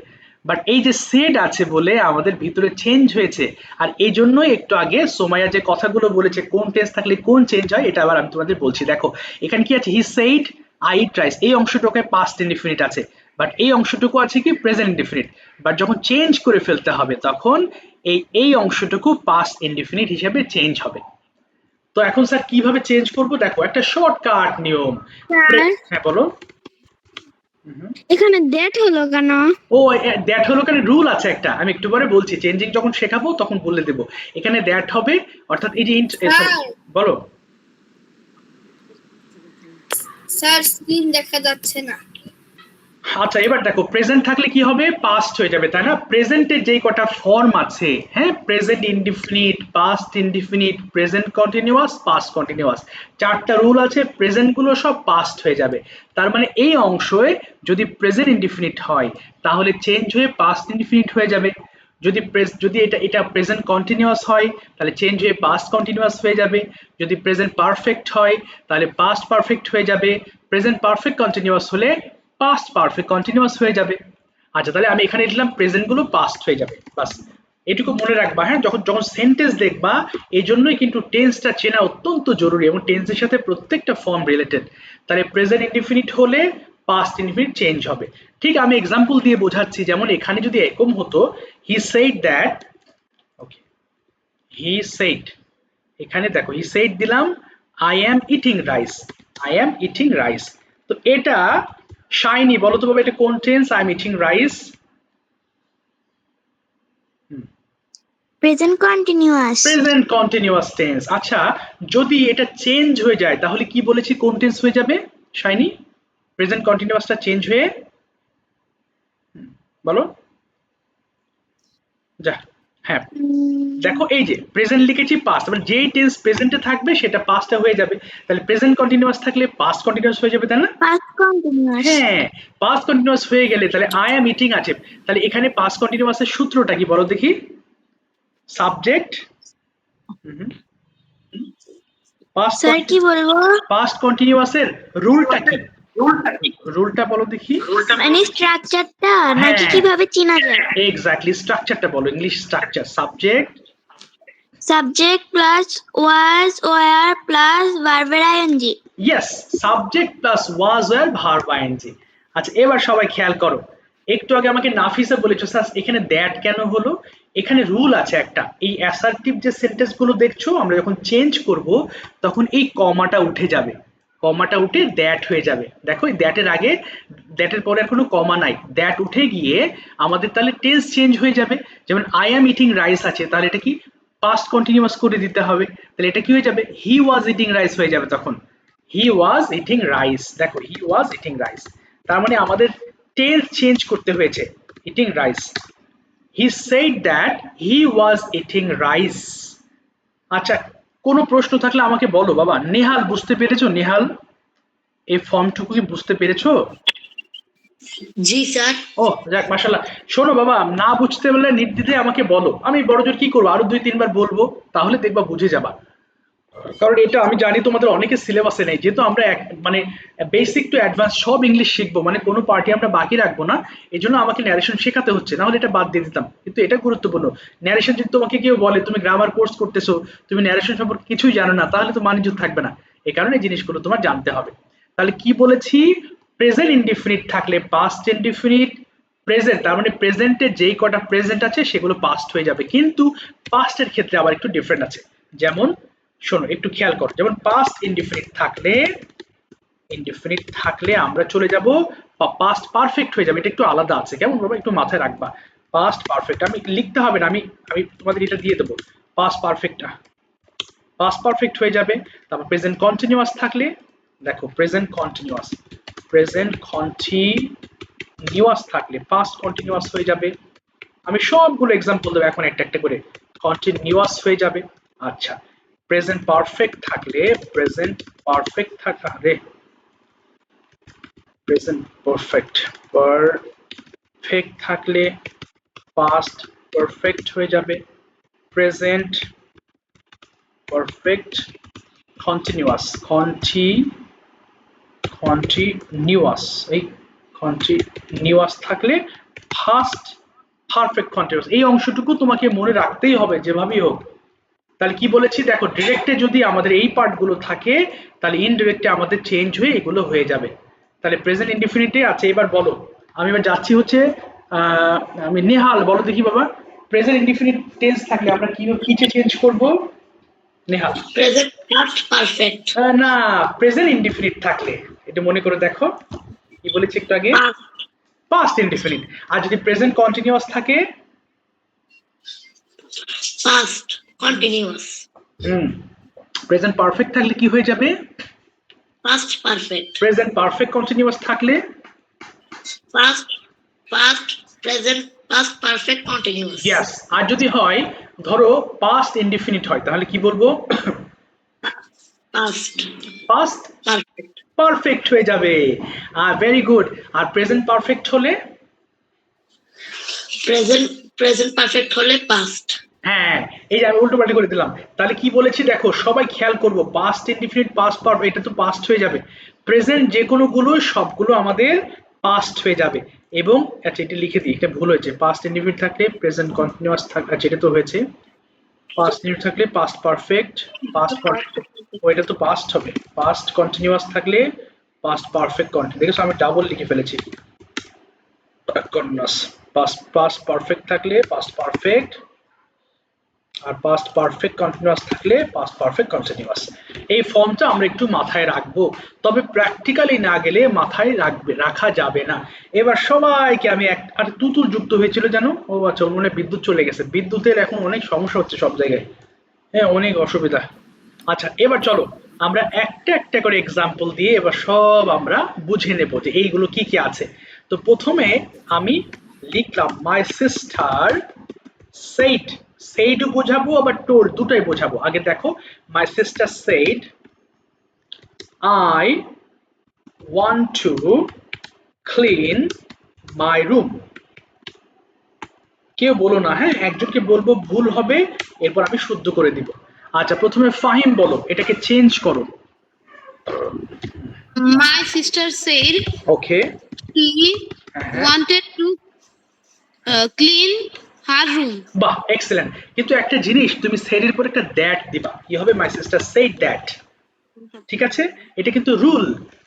বাট এই যে সেড আছে বলে আমাদের ভিতরে চেঞ্জ হয়েছে। আর এই জন্যই একটু আগে সোমাইয়া যে কথাগুলো বলেছে কোন টেন্স থাকলে কোন চেঞ্জ হয়, এটা আবার আমি তোমাদের বলছি। দেখো এখানে কি আছে, he said I eat rice, এই অংশটুকু পাস্ট ইনডিফিনিট আছে, বাট এই অংশটুকু আছে কি প্রেজেন্ট ইনডিফিনিট। বাট যখন চেঞ্জ করে ফেলতে হবে তখন এই অংশটুকু পাস্ট ইনডিফিনিট হিসেবে চেঞ্জ হবে। তো এখন স্যার কিভাবে চেঞ্জ করব, দেখো একটা শর্টকাট নিয়ম। স্যার হ্যাঁ বলো। এখানে দ্যাট হলো কেন? ও দ্যাট হলো, এখানে রুল আছে একটা, আমি একটু পরে বলছি, চেঞ্জিং যখন শেখাবো তখন বলে দেবো। এখানে দ্যাট হবে, অর্থাৎ এই যে sorry, স্যার বলো। স্যার স্ক্রিন দেখা যাচ্ছে না। আচ্ছা এবার দেখো প্রেজেন্ট থাকলে কি হবে, পাস্ট হয়ে যাবে, তাই না? প্রেজেন্টের যেই কটা ফর্ম আছে, হ্যাঁ, present indefinite, past indefinite, present continuous, past continuous, চারটা রুল আছে, প্রেজেন্ট গুলো সব পাস্ট হয়ে যাবে। তার মানে এই অংশে যদি প্রেজেন্ট ইনডিফিনিট হয় তাহলে চেঞ্জ হয়ে পাস্ট ইনডিফিনিট হয়ে যাবে। যদি যদি এটা প্রেজেন্ট কন্টিনিউয়াস হয় তাহলে চেঞ্জ হয়ে পাস্ট কন্টিনিউয়াস হয়ে যাবে। যদি প্রেজেন্ট পারফেক্ট হয় তাহলে পাস্ট পারফেক্ট হয়ে যাবে। প্রেজেন্ট পারফেক্ট কন্টিনিউয়াস হলে পাস্ট পারফেক্ট কন্টিনিউয়াস হয়ে যাবে। আচ্ছা তাহলে আমি এখানে লিখলাম প্রেজেন্ট গুলো পাস্ট হয়ে যাবে, বাস। এটুকু মনে রাখবা, হ্যাঁ, যখন যখন সেন্টেন্স দেখবা এই জন্যই কিন্তু টেন্সটা চেনা অত্যন্ত জরুরি, এবং টেন্সের সাথে প্রত্যেকটা ফর্ম রিলেটেড। তাহলে প্রেজেন্ট ইনডিফিনিট হলে পাস্ট ইনডিফিনিট চেঞ্জ হবে। ঠিক আমি এক্সাম্পল দিয়ে বোঝাচ্ছি, যেমন এখানে যদি এরকম হতো, he said that, okay, he said, এখানে দেখো হি সেইড দিলাম I am eating rice, I am eating rice. তো এটা শাইনি, বলো তো বাবা এটা কোন tense, I am eating rice? Present continuous. Present continuous tense. আচ্ছা, যদি এটা চেঞ্জ হয়ে যায় তাহলে কি বলেছি কোন টেন্স হয়ে যাবে শাইনি? প্রেজেন্ট কন্টিনিউয়াসটা চেঞ্জ হয়ে বলো। যা, হ্যাঁ দেখো এই যে প্রেজেন্ট লিখেছি পাস্ট, মানে যেই টেন্স প্রেজেন্টে থাকবে সেটা পাস্টে হয়ে যাবে, তাহলে প্রেজেন্ট কন্টিনিউয়াস থাকলে পাস্ট কন্টিনিউয়াস হয়ে যাবে, তাই না? Past continuous. হ্যাঁ, পাস্ট কন্টিনিউয়াস হয়ে গেলে তাহলে আই অ্যাম ইটিং আছে, তাহলে এখানে পাস্ট কন্টিনিউয়াসের সূত্রটা কি বলো দেখি? সাবজেক্ট, পাস্ট স্যার কি বলবো? পাস্ট কন্টিনিউয়াসের রুলটা কি? রুলটা বলো দেখি। মানে স্ট্রাকচারটা নাকি হ্যাঁ কিভাবে চেনা যায়? এক্স্যাক্টলি, স্ট্রাকচারটা বলো, English structure. Subject subject plus was were plus ভার্বের ING. Yes, subject plus was were verb ING. আচ্ছা এবার সবাই খেয়াল করো, একটু আগে আমাকে নাফিসা বলেছো স্যার এখানে দ্যাট কেন হলো? এখানে রুল আছে একটা, এই অ্যাসার্টিভ যে সেন্টেন্স গুলো দেখছো আমরা যখন চেঞ্জ করব তখন এই কমাটা উঠে যাবে, কমাটা উঠে দ্যাট হয়ে যাবে। দেখো এই দ্যাটের আগে, দ্যাটের পরে আর কোনো কমা নাই, দ্যাট উঠে গিয়ে আমাদের তাহলে টেন্স চেঞ্জ হয়ে যাবে। যেমন আই অ্যাম ইটিং রাইস আছে, তাহলে এটা কি পাস্ট কন্টিনিউয়াস করে দিতে হবে, তাহলে এটা কি হয়ে যাবে হি ওয়াজ ইটিং রাইস হয়ে যাবে তখন, হি ওয়াজ ইটিং রাইস। দেখো হি ওয়াজ ইটিং রাইস, তার মানে আমাদের টেন্স চেঞ্জ করতে হয়েছে, eating rice. He said that he was eating rice. আচ্ছা, কোনো প্রশ্ন থাকলে আমাকে বলো বাবা। নেহাল বুঝতে পেরেছো? নেহাল এই ফর্মটুকু কি বুঝতে পেরেছো? জি স্যার। ও যাক মাশাআল্লাহ। শোনো বাবা, না বুঝতে পারলে নির্দ্বিধায় আমাকে বলো, আমি বড়জোর কি করবো আরো 2-3 বার বলবো, তাহলে দেখবা বুঝে যাবা। কারণ এটা আমি জানি তোমাদের অনেকের সিলেবাসে নেই, যেহেতু আমরা মানে বেসিক টু অ্যাডভান্স সব ইংলিশ শিখবো, মানে কোনো পার্টি আমরা বাকি রাখবো না, এই জন্য আমাকে ন্যারেশন শেখাতে হচ্ছে, না হলে এটা বাদ দিয়ে দিতাম। কিন্তু এটা গুরুত্বপূর্ণ, ন্যারেশন যদি তোমাকে কেউ বলে তুমি গ্রামার কোর্স করতেছো, তুমি ন্যারেশন সম্পর্কে কিছুই জানো না, তাহলে তো মানিজ্য থাকবে না। এই কারণে এই জিনিসগুলো তোমার জানতে হবে। তাহলে কি বলেছি? প্রেজেন্ট ইনডিফিনিট থাকলে পাস্ট ইনডিফিনিট, প্রেজেন্ট তার মানে প্রেজেন্টে যেই কটা প্রেজেন্ট আছে সেগুলো পাস্ট হয়ে যাবে, কিন্তু পাস্টের ক্ষেত্রে আবার একটু ডিফারেন্ট আছে। যেমন শোনো একটু খেয়াল করো, যেমন পাস্ট ইনডিফিনিট থাকলে আমরা চলে যাব পাস্ট পারফেক্ট হয়ে যাবে, এটা একটু আলাদা আছে, কেমন বাবা একটু মাথায় রাখবা। পাস্ট পারফেক্ট আমি লিখতে হবে না, আমি আমি তোমাদের এটা দিয়ে দেবো, পাস্ট পারফেক্ট হয়ে যাবে। তারপর প্রেজেন্ট কন্টিনিউয়াস থাকলে, দেখো প্রেজেন্ট কন্টিনিউয়াস থাকলে পাস্ট কন্টিনিউয়াস হয়ে যাবে। আমি সবগুলো এক্সাম্পল দেবো এখন একটা একটা করে, কন্টিনিউয়াস হয়ে যাবে। আচ্ছা, প্রেজেন্ট পারফেক্ট থাকলে প্রেজেন্ট পারফেক্ট থাকলে পাস্ট পারফেক্ট হয়ে যাবে। প্রেজেন্ট পারফেক্ট কন্টিনিউয়াস এই কন্টিনিউয়াস থাকলে ফার্স্ট পারফেক্ট কন্টিনিউয়াস, এই অংশটুকু তোমাকে মনে রাখতেই হবে যেভাবেই হোক। তাহলে কি বলেছি দেখো, ডিরেক্টে যদি আমাদের এই পার্টগুলো থাকে তাহলে ইনডিরেক্টে আমাদের চেঞ্জ হয়ে এগুলো হয়ে যাবে। তাহলে প্রেজেন্ট ইনডিফিনিটে আছে। এবার বলো, আমি এবার যাচ্ছি হচ্ছে আমি নেহাল বলো দেখি বাবা, প্রেজেন্ট ইনডিফিনিট টেন্স থাকলে আমরা কিসে চেঞ্জ করব? Nehal present past perfect. না, প্রেজেন্ট ইনডিফিনিট থাকলে এটা মনে করে দেখো কি বলেছি একটু আগে, পাস্ট ইনডিফিনিট। আর যদি প্রেজেন্ট কন্টিনিউয়াস থাকে পাস্ট কন্টিনিউয়াস। প্রেজেন্ট পারফেক্ট থাকলে কি হয়ে যাবে? Past perfect. Present perfect continuous থাকলে past present past perfect continuous. Yes. আর যদি হয় ধরো পাস্ট ইনডিফিনিট হয় তাহলে কি বলবো? Past perfect. পারফেক্ট হয়ে যাবে। Very good. আর প্রেজেন্ট পারফেক্ট হলে? প্রেজেন্ট পারফেক্ট হলে পাস্ট। হ্যাঁ, এই যে আমি উল্টো পাল্টা করে দিলাম। তাহলে কি বলেছি দেখো, সবাই খেয়াল করবো, পাস্ট ইনডিফিনিট পাস্ট পারফেক্ট এটা তো পাস্ট হয়ে যাবে, প্রেজেন্ট যে কোনোগুলো সবগুলো আমাদের পাস্ট হয়ে যাবে। এবং আচ্ছা এটা লিখে দিই, এটা ভুল হয়েছে, পাস্ট ইনডিফিনিট থাকলে প্রেজেন্ট কন্টিনিউয়াস থাকলে, আচ্ছা এটা তো হয়েছে, পাস্ট ইনডিফিনিট থাকলে পাস্ট পারফেক্ট, ওইটা তো পাস্ট হবে, পাস্ট কন্টিনিউয়াস থাকলে পাস্ট পারফেক্ট কন্টিনিউয়াস, দেখেছো আমি ডাবল লিখে ফেলেছি, কন্টিনিউয়াস। পাস্ট পারফেক্ট থাকলে পাস্ট পারফেক্ট আর পাস্ট পারফেক্ট কন্টিনিউয়াস থাকলে পাস্ট পারফেক্ট কন্টিনিউয়াস। এই ফর্মটা আমরা একটু মাথায় রাখবো, তবে প্র্যাকটিক্যালি না গেলে মাথায় রাখা যাবে না। এবার সবাইকে আমি আর তুতুল যুক্ত হয়েছিল জানো, ও আচ্ছা ওর মনে হয় বিদ্যুৎ চলে গেছে, বিদ্যুতের এখন অনেক সমস্যা হচ্ছে সব জায়গায়, হ্যাঁ অনেক অসুবিধা। আচ্ছা এবার চলো আমরা একটা একটা করে এক্সাম্পল দিয়ে এবার সব আমরা বুঝে নেব যে এইগুলো কি কি আছে। তো প্রথমে আমি লিখলাম মাই সিস্টার said, said বোঝাবো আবার told দুটাই বোঝাবো। আগে দেখো my sister said I want to clean my room। কেউ বলো না, হ্যাঁ একজনকে বলবো ভুল হবে, এরপর আমি শুদ্ধ করে দিব। আচ্ছা প্রথমে ফাহিম বলো, এটাকে চেঞ্জ করো। My sister said okay he wanted to clean her room. বাহ এক্সেলেন্ট, কিন্তু একটা জিনিস তুমি said এর পর একটা দ্যাট দিবা, কি হবে my sister said that, ঠিক আছে? এটা কিন্তু রুল,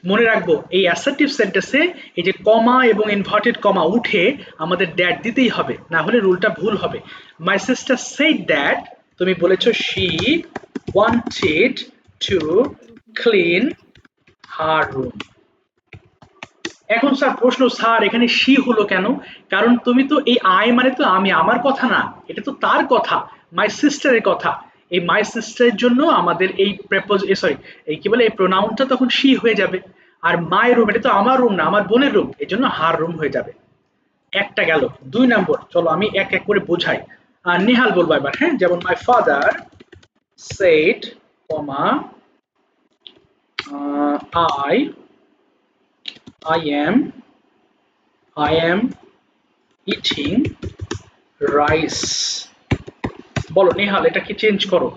মনে রাখবো এই অ্যাসার্টিভ সেন্টেন্সে এই যে কমা এবং ইনভার্টেড কমা উঠে আমাদের দ্যাট দিতেই হবে, না হলে রুলটা ভুল হবে। মাই সিস্টার সেড দ্যাট, তুমি বলেছো she wanted to clean her room. এখন স্যার প্রশ্ন, স্যার এখানে শি হলো কেন? কারণ তুমি তো এই আই মানে তো আমি, আমার কথা না, এটা তো তার কথা, মাই সিস্টারের কথা। এই মাই সিস্টারের জন্য আমাদের এই সরি এই কি বলে এই প্রোনাউনটা তখন শি হয়ে যাবে। আর মাই রুম এটা তো আমার রুম না, আমার বোনের রুম, এই জন্য হার রুম হয়ে যাবে। একটা গেল। 2 নম্বর, চলো আমি এক এক করে বোঝাই। আর নিহাল বলবো এবার, হ্যাঁ যেমন my father said comma I am eating rice। বলো নিহাল এটা কি চেঞ্জ করো।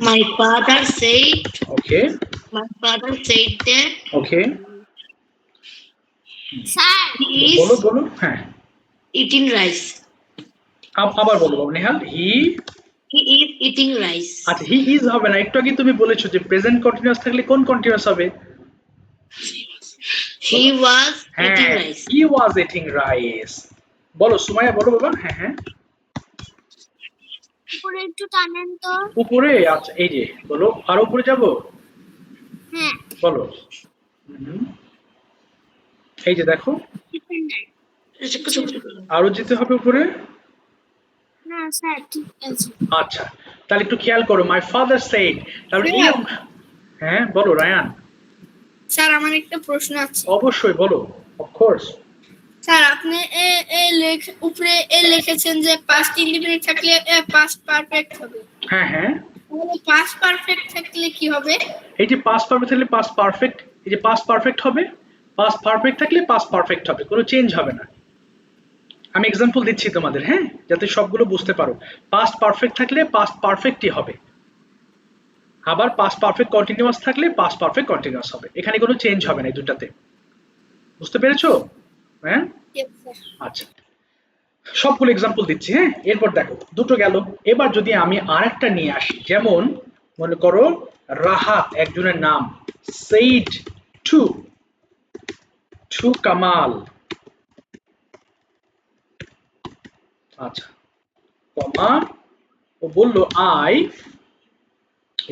My father said okay that okay sir he বলো is বলো, হ্যাঁ eating rice. আবার বলো বাবু Nihal. He is eating rice. আচ্ছা হি ইজ হবে না, একটু আগে তুমি বলেছো যে প্রেজেন্ট কন্টিনিউয়াস থাকলে কোন কন্টিনিউয়াস হবে? He was eating হ্যাঁ rice. He was eating rice. বলো সুমাইয়া বলো বাবা। হ্যাঁ হ্যাঁ উপরে একটু টানেন তো। উপরে, আচ্ছা এই যে বলো, আর উপরে যাবো, হ্যাঁ বলো। এই যে দেখো আরো যেতে হবে উপরে। না স্যার ঠিক আছে। আচ্ছা তাহলে একটু খেয়াল করো, মাই ফাদার সেড, তাহলে এই হ্যাঁ বলো রায়ান। স্যার আমার একটা প্রশ্ন আছে। অবশ্যই বলো, অফ কোর্স। স্যার আপনি উপরে লিখেছেন যে পাস্ট ইনডিফিনিট থাকলে পাস্ট পারফেক্ট হবে। হ্যাঁ হ্যাঁ তাহলে পাস্ট পারফেক্ট থাকলে কি হবে? এই যে পাস্ট পারফেক্ট থাকলে পাস্ট পারফেক্ট, এই যে পাস্ট পারফেক্ট হবে, পাস্ট পারফেক্ট থাকলে পাস্ট পারফেক্ট হবে, কোনো চেঞ্জ হবে না। আমি এক্সাম্পল দিচ্ছি তোমাদের, হ্যাঁ যাতে সবগুলো বুঝতে পারো। পাস্ট পারফেক্ট থাকলে পাস্ট পারফেক্টই হবে, আবার পাস্ট পারফেক্ট কন্টিনিউয়াস থাকলে পাস্ট পারফেক্ট কন্টিনিউয়াস হবে, এখানে কোনো চেঞ্জ হবে না এই দুটাতে। বুঝতে পেরেছো? হ্যাঁ আচ্ছা সবগুলো এক্সাম্পল দিচ্ছি, হ্যাঁ এরপর দেখো দুটো গেল। এবার যদি আমি আরেকটা নিয়ে আসি, যেমন মনে করো রাহাত একজনের নাম, সেইড টু কামাল। আচ্ছা কমা ও বললো আই,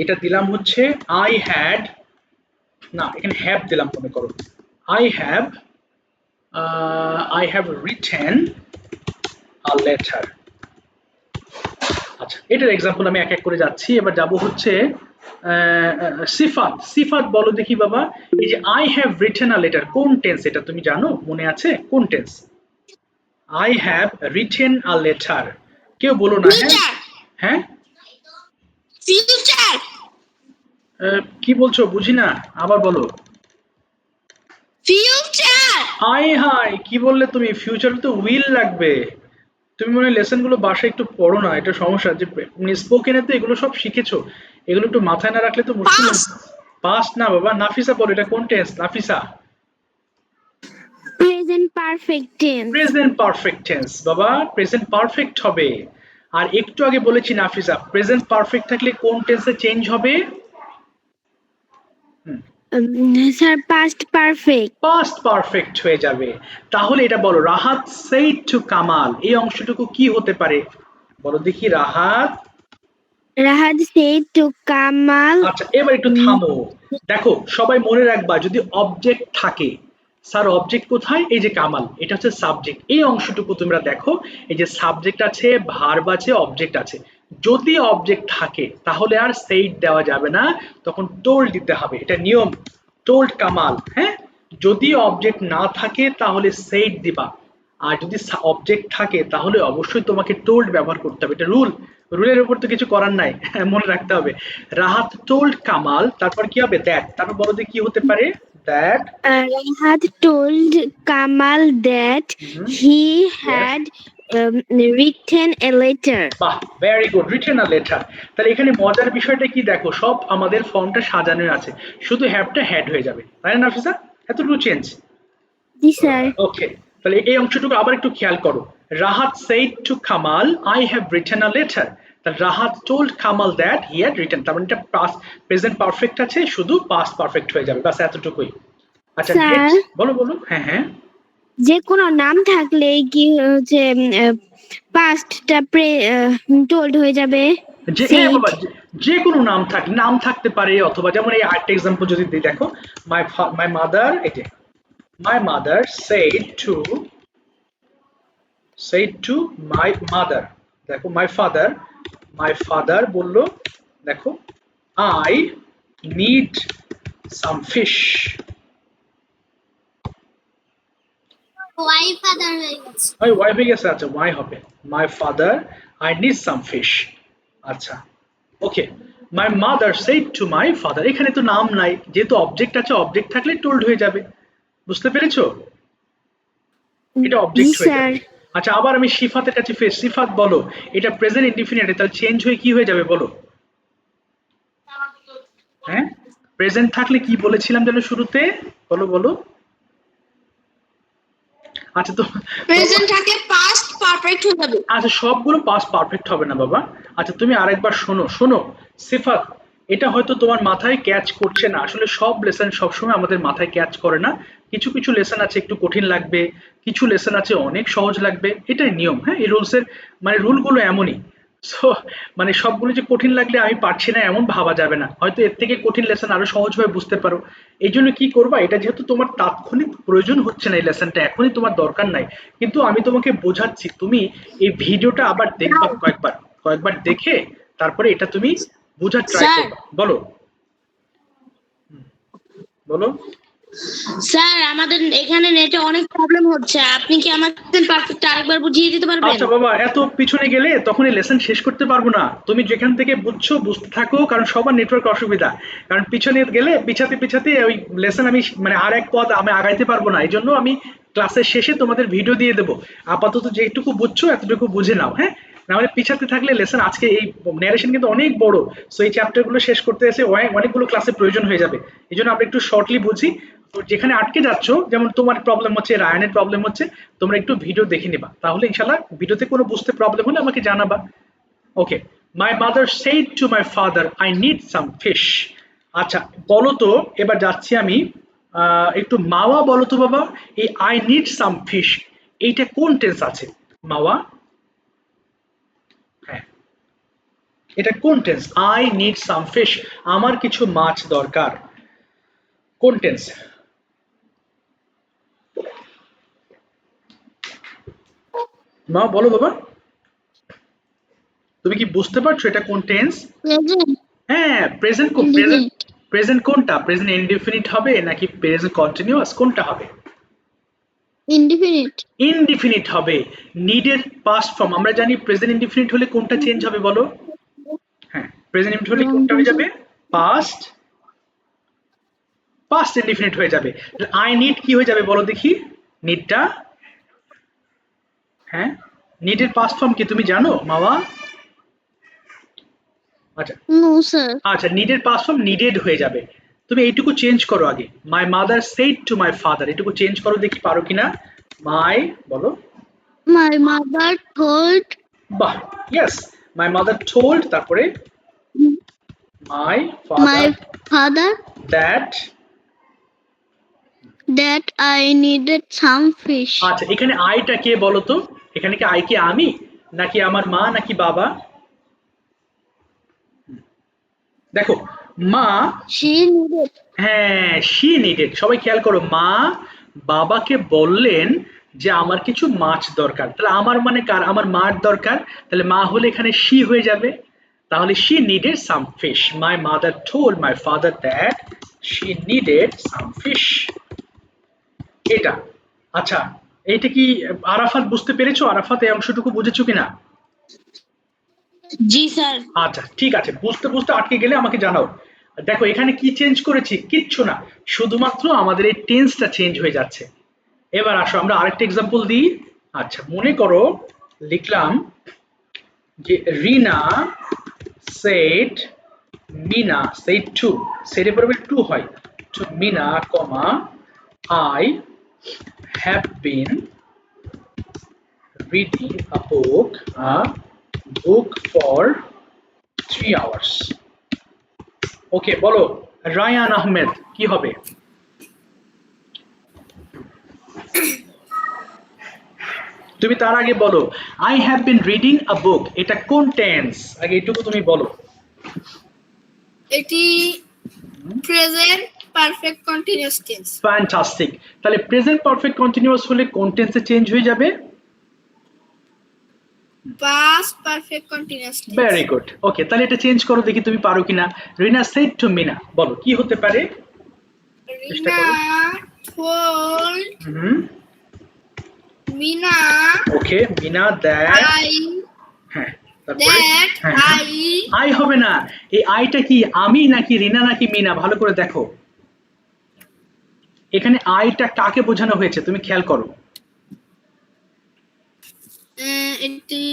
এটা দিলাম হচ্ছে আই হ্যাড, না এখানে হ্যাভ দিলাম, মনে করো I have written a letter. আচ্ছা এটার এক্সাম্পল আমি এক এক করে যাচ্ছি। এবার যাব হচ্ছে সিফাত। সিফাত বলো দেখি বাবা, এই যে I have written a letter কোন টেন্স এটা তুমি জানো, মনে আছে কোন tense? I have written a letter, কেউ বলো না। হ্যাঁ হ্যাঁ ফিউচার। কি বলছো বুঝি না, আবার বলো। ফিউচার। হাই হাই কি বললে তুমি? ফিউচারে তো উইল লাগবে। তুমি মনে হয় লেসন গুলো বাসায় একটু পড়ো না, এটা সমস্যা যে স্পোকেনে তো এগুলো সব শিখেছো, এগুলো একটু মাথায় না রাখলে তো মুশকিল। পাস্ট না বাবা, নাফিসা বলো এটা কোন tense? Nafisa Present perfect tense. Present perfect tense বাবা, প্রেজেন্ট পারফেক্ট হবে। আর একটু আগে বলেছি নাফিসা, প্রেজেন্ট পারফেক্ট থাকলে কোন টেন্সে চেঞ্জ হবে? Sir past perfect. Past perfect হয়ে যাবে। তাহলে এটা বলো, রাহাত said to কামাল, এই অংশটুকু কি হতে পারে? বলো দেখি, রাহাত। Rahat said to Kamal. আচ্ছা, এবার একটু থামো। দেখো সবাই মনে রাখবা, যদি অবজেক্ট থাকে, স্যার অবজেক্ট কোথায়? এই যে কামাল, এটা হচ্ছে সাবজেক্ট। এই অংশটুকু তোমরা দেখো, এই যে সাবজেক্ট আছে, ভার্ব আছে, অবজেক্ট আছে। যদি অবজেক্ট থাকে তাহলে আর সেইড দেওয়া যাবে না, তখন টোল্ড দিতে হবে, এটা নিয়ম। টোল্ড কামাল, হ্যাঁ। যদি অবজেক্ট না থাকে তাহলে সেইড দিবা, আর যদি অবজেক্ট থাকে তাহলে অবশ্যই তোমাকে টোল্ড ব্যবহার করতে হবে, এটা রুল। রুলের উপর তো কিছু করার নাই, মনে রাখতে হবে। রাহাত টোল্ড কামাল, তারপর কি হবে? দ্যাট। তারপর বলো যে কি হতে পারে? That. Rahat told Kamal that he had written a letter. বাহ, very good, written a letter. তাহলে এখানে মজার বিষয়টা কি দেখো, সব আমাদের ফর্মটা সাজানো আছে, শুধু হ্যাভটা হ্যাড হয়ে যাবে, তাই না নাফিসা? এতটুকু চেঞ্জ। জি স্যার। ওকে, তাহলে এই অংশটুকু আবার একটু খেয়াল করো। Rahat said to Kamal, I have written a letter. তাহলে Rahat told Kamal that he had written, তার মানে এটা পাস্ট প্রেজেন্ট পারফেক্ট আছে, শুধু পাস্ট পারফেক্ট হয়ে যাবে, বাস এতটুকুই। আচ্ছা স্যার? নেক্সট বলো বলো। হ্যাঁ হ্যাঁ, যে কোনো নাম থাকলে কি হচ্ছে পাস্টটা টোল্ড হয়ে যাবে? যে হ্যাঁ বাবা, যে কোনো নাম নাম থাকতে পারে, অথবা যেমন এই আরেকটা এক্সাম্পল যদি দিই, দেখো মাই মাদার, এই যে my mother said to my mother, দেখো my father বললো, দেখো I need some fish. ওয়াই ফাদার হয়ে গেছে। ওই ওয়াইফ হয়ে গেছে, আচ্ছা ওয়াই হবে my father, I need some fish. আচ্ছা, ওকে, my mother said to my father, এখানে তো নাম নাই, যেহেতু অবজেক্ট আছে, অবজেক্ট থাকলে টোল্ড হয়ে যাবে, বুঝতে পেরেছো? এটা জি অবজেক্ট হয়ে স্যার। যাবে। আচ্ছা, আবার আমি সিফাতের কাছে ফের, সিফাত বলো, এটা প্রেজেন্ট ইনডিফিনিট, তাহলে চেঞ্জ হয়ে কি হয়ে যাবে বলো? হ্যাঁ, প্রেজেন্ট থাকলে কি বলেছিলাম যেন শুরুতে, বলো বলো। আচ্ছা তো প্রেজেন্ট থাকে পাস্ট পারফেক্ট হয়ে যাবে। আচ্ছা, সবগুলো পাস্ট পারফেক্ট হবে না বাবা। আচ্ছা তুমি আরেকবার শোনো শোনো, সিফাত, এটা হয়তো তোমার মাথায় ক্যাচ করছে না, আসলে সব লেসন সবসময় আমাদের মাথায় ক্যাচ করে না। কিছু কিছু লেসন আছে একটু কঠিন লাগবে, কিছু লেসন আছে অনেক সহজ লাগবে, এটাই নিয়ম। হ্যাঁ, এই রুলসের মানে রুলগুলো এমনই। সো মানে সবগুলো যে কঠিন লাগলে আমি পারছি না এমন ভাবা যাবে না, হয়তো এর থেকে কঠিন লেসন আরো সহজভাবে বুঝতে পারো। এই জন্য কি করবা, এটা যেহেতু তোমার তাৎক্ষণিক প্রয়োজন হচ্ছে না, এই লেসনটা এখনই তোমার দরকার নাই, কিন্তু আমি তোমাকে বোঝাচ্ছি, তুমি এই ভিডিওটা আবার দেখবা কয়েকবার, কয়েকবার দেখে তারপরে এটা তুমি বোঝার ট্রাই স্যার। করবা। বলো বলো। স্যার আমাদের এখানে নেটে অনেক প্রবলেম হচ্ছে, আপনি কি আমাদের পারফেক্ট আরেকবার বুঝিয়ে দিতে পারবেন? আচ্ছা বাবা, এত পিছনে গেলে তখন এই লেসন শেষ করতে পারবো না, তুমি যেখান থেকে বুঝছো বুঝতে থাকো, কারণ সবার নেটওয়ার্ক অসুবিধা, কারণ পিছনে গেলে পিছাতে পিছাতে ওই লেসন আমি মানে আর এক পদ আমি আগাইতে পারবো না, এই জন্য আমি ক্লাসের শেষে তোমাদের ভিডিও দিয়ে দেবো। আপাতত যেটুকু বুঝছো এতটুকু বুঝে নাও, হ্যাঁ। নাহলে পিছাতে থাকলে লেসন, আজকে এই ন্যারেশন কিন্তু অনেক বড়, সো এই চ্যাপ্টার গুলো শেষ করতে এসে অনেকগুলো ক্লাসে প্রয়োজন হয়ে যাবে, এই জন্য আমরা একটু শর্টলি বুঝি। তো যেখানে আটকে যাচ্ছ, যেমন তোমার প্রবলেম হচ্ছে, রায়ানের প্রবলেম হচ্ছে, তোমরা একটু ভিডিও দেখে নিবা, তাহলে ইনশাল্লাহ ভিডিওতে কোনো বুঝতে প্রবলেম হলে আমাকে জানাবা। Okay, my mother said to my father, I need some fish. আচ্ছা বলো তো, এবার যাচ্ছি আমি একটু, মাওয়া বলো তো বাবা, এই I need some fish এইটা কোন টেন্স আছে? মাওয়া, হ্যাঁ, এটা কোন tense? I need some fish, আমার কিছু মাছ দরকার, কোন টেন্স? মা বলো বাবা, তুমি কি বুঝতে পারছো এটা কোন টেন্স? প্রেজেন্ট। হ্যাঁ, প্রেজেন্ট প্রেজেন্ট কোনটা? প্রেজেন্ট ইনডিফিনিট হবে নাকি প্রেজেন্ট কন্টিনিউয়াস, কোনটা হবে? ইনডিফিনিট। ইনডিফিনিট হবে। নিডের পাস্ট ফর্ম আমরা জানি, প্রেজেন্ট ইনডিফিনিট হলে কোনটা চেঞ্জ হবে বলো? হ্যাঁ, প্রেজেন্ট ইনডিফিনিট হলে কোনটা হয়ে যাবে? পাস্ট, পাস্ট ইনডিফিনিট হয়ে যাবে। আই নিড কি হয়ে যাবে বলো দেখি? নিডটা, হ্যাঁ, নিডের পাস্ট ফর্ম কি তুমি জানো মাওয়া? আচ্ছা নো স্যার। আচ্ছা, নিডের পাস্ট ফর্ম নিডেড হয়ে যাবে। তুমি এইটুকু চেঞ্জ করো আগে, my mother said to my father, এটুকু চেঞ্জ করো দেখি পারো কিনা। মাই বলো, মাই মাদার টোল্ড। বাহ, ইয়েস, মাই মাদার টোল্ড, তারপরে my my father father that that I needed some fish. আচ্ছা, এখানে আইটা কে বলো তো? এখানে কি আই কি আমি, নাকি আমার মা, নাকি বাবা? দেখো, মা, She needed. হ্যাঁ, শি নিডেড। সবাই খেয়াল করো, মা বাবাকে বললেন যে আমার কিছু মাছ দরকার। তাহলে আমার মানে কার? আমার মার দরকার। তাহলে মা হলে এখানে শি হয়ে যাবে। তাহলে she needed some fish. My mother told my father that she needed some fish. এটা, আচ্ছা, এইটা কি আরাফাত বুঝতে পেরেছো? আরাফাত এই অংশটুকু বুঝেছো কিনা? জি স্যার। আচ্ছা, ঠিক আছে, বুঝতে বুঝতে আটকে গেলে আমাকে জানাও। দেখো এখানে কি চেঞ্জ করেছি? কিচ্ছু না, শুধুমাত্র আমাদের এই টেন্সটা চেঞ্জ হয়ে যাচ্ছে। এবার আসো আমরা আরেকটা এক্সাম্পল দিই। আচ্ছা, মনে করো লিখলাম যে Rina said, Mina said to, সেডের পরে টু হয়, তো Mina comma I have been reading a book for 3 hours. ওকে, বলো রায়ান আহমেদ কি হবে? তুমি তার আগে বলো I have been reading a book, এটা কোন টেন্স? আগে এটুকু তুমি বলো। এটি present perfect continuous tense. Fantastic. তাহলে প্রেজেন্ট পারফেক্ট কন্টিনিউয়াস হলে কোন টেন্সে চেঞ্জ হয়ে যাবে? Past perfect continuous tense. Very good. ওকে, তাহলে এটা চেঞ্জ করো দেখি তুমি পারো কিনা। রিনা সেড টু মিনা, বলো কি হতে পারে? চেষ্টা রিনা করো। told মিনা ওকে, মিনা দ্যাট, আই হ্যাঁ, তারপরে দ্যাট হ্যাঁ, আই আই হবে না, এই আইটা কি আমি নাকি রিনা নাকি মিনা? ভালো করে দেখো, এখানে আইটা কাকে বোঝানো হয়েছে তুমি খেয়াল করো। এটি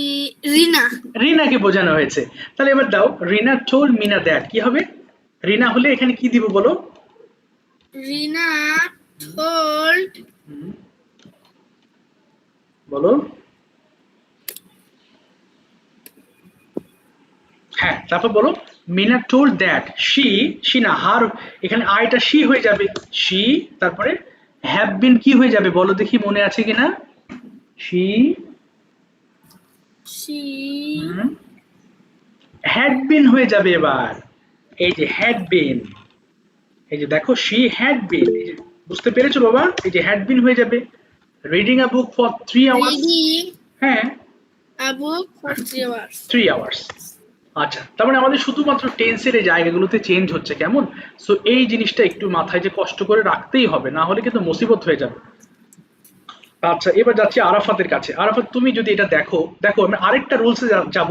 রিনা। রিনাকে বোঝানো হয়েছে। তাহলে এবার দাও, রিনা টোল্ড মিনা দ্যাট, কি হবে? রিনা হলে এখানে কি দিব বলো? রিনা told বলো, হ্যাঁ, তারপর বলো Mina told that she, she না, হার, এখানে আইটা শি হয়ে যাবে, শি, তারপরে হ্যাভ বিন কি হয়ে যাবে বলো দেখি, মনে আছে কিনা? শি she হ্যাড বিন হয়ে যাবে এবার। এই যে হ্যাড বিন, এই যে দেখো শি হ্যাড বিন, বুঝতে পেরেছো বাবা? এই যে হ্যাড বিন হয়ে যাবে। Reading a book for 3 hours, reading হ্যাঁ, a book for 3 hours. 3 hours. আচ্ছা, তার মানে আমাদের শুধুমাত্র টেন্সের এই জায়গাগুলোতে চেঞ্জ হচ্ছে, কেমন? সো এই জিনিসটা একটু মাথায় যে কষ্ট করে রাখতেই হবে, না হলে কিন্তু মুসিবত হয়ে যাবে। আচ্ছা, এবার যাচ্ছি আরাফাতের কাছে। আরাফাত তুমি যদি এটা দেখো, দেখো আমি আরেকটা রুলসে যাব,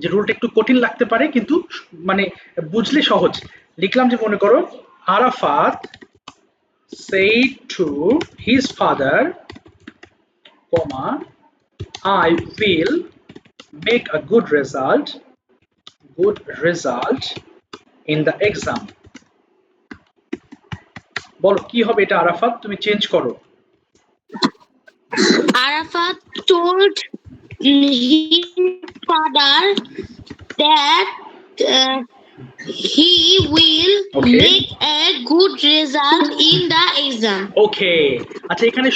যে রুলটা একটু কঠিন লাগতে পারে কিন্তু মানে বুঝলে সহজ। লিখলাম যে মনে করো Arafat said to his father, comma, I will make a good result in the exam. বলো কি হবে এটা আরাফাত, তুমি চেঞ্জ করো। Arafat told his father that he will Okay. make a good result in the exam. ওকে, আচ্ছা, এখানে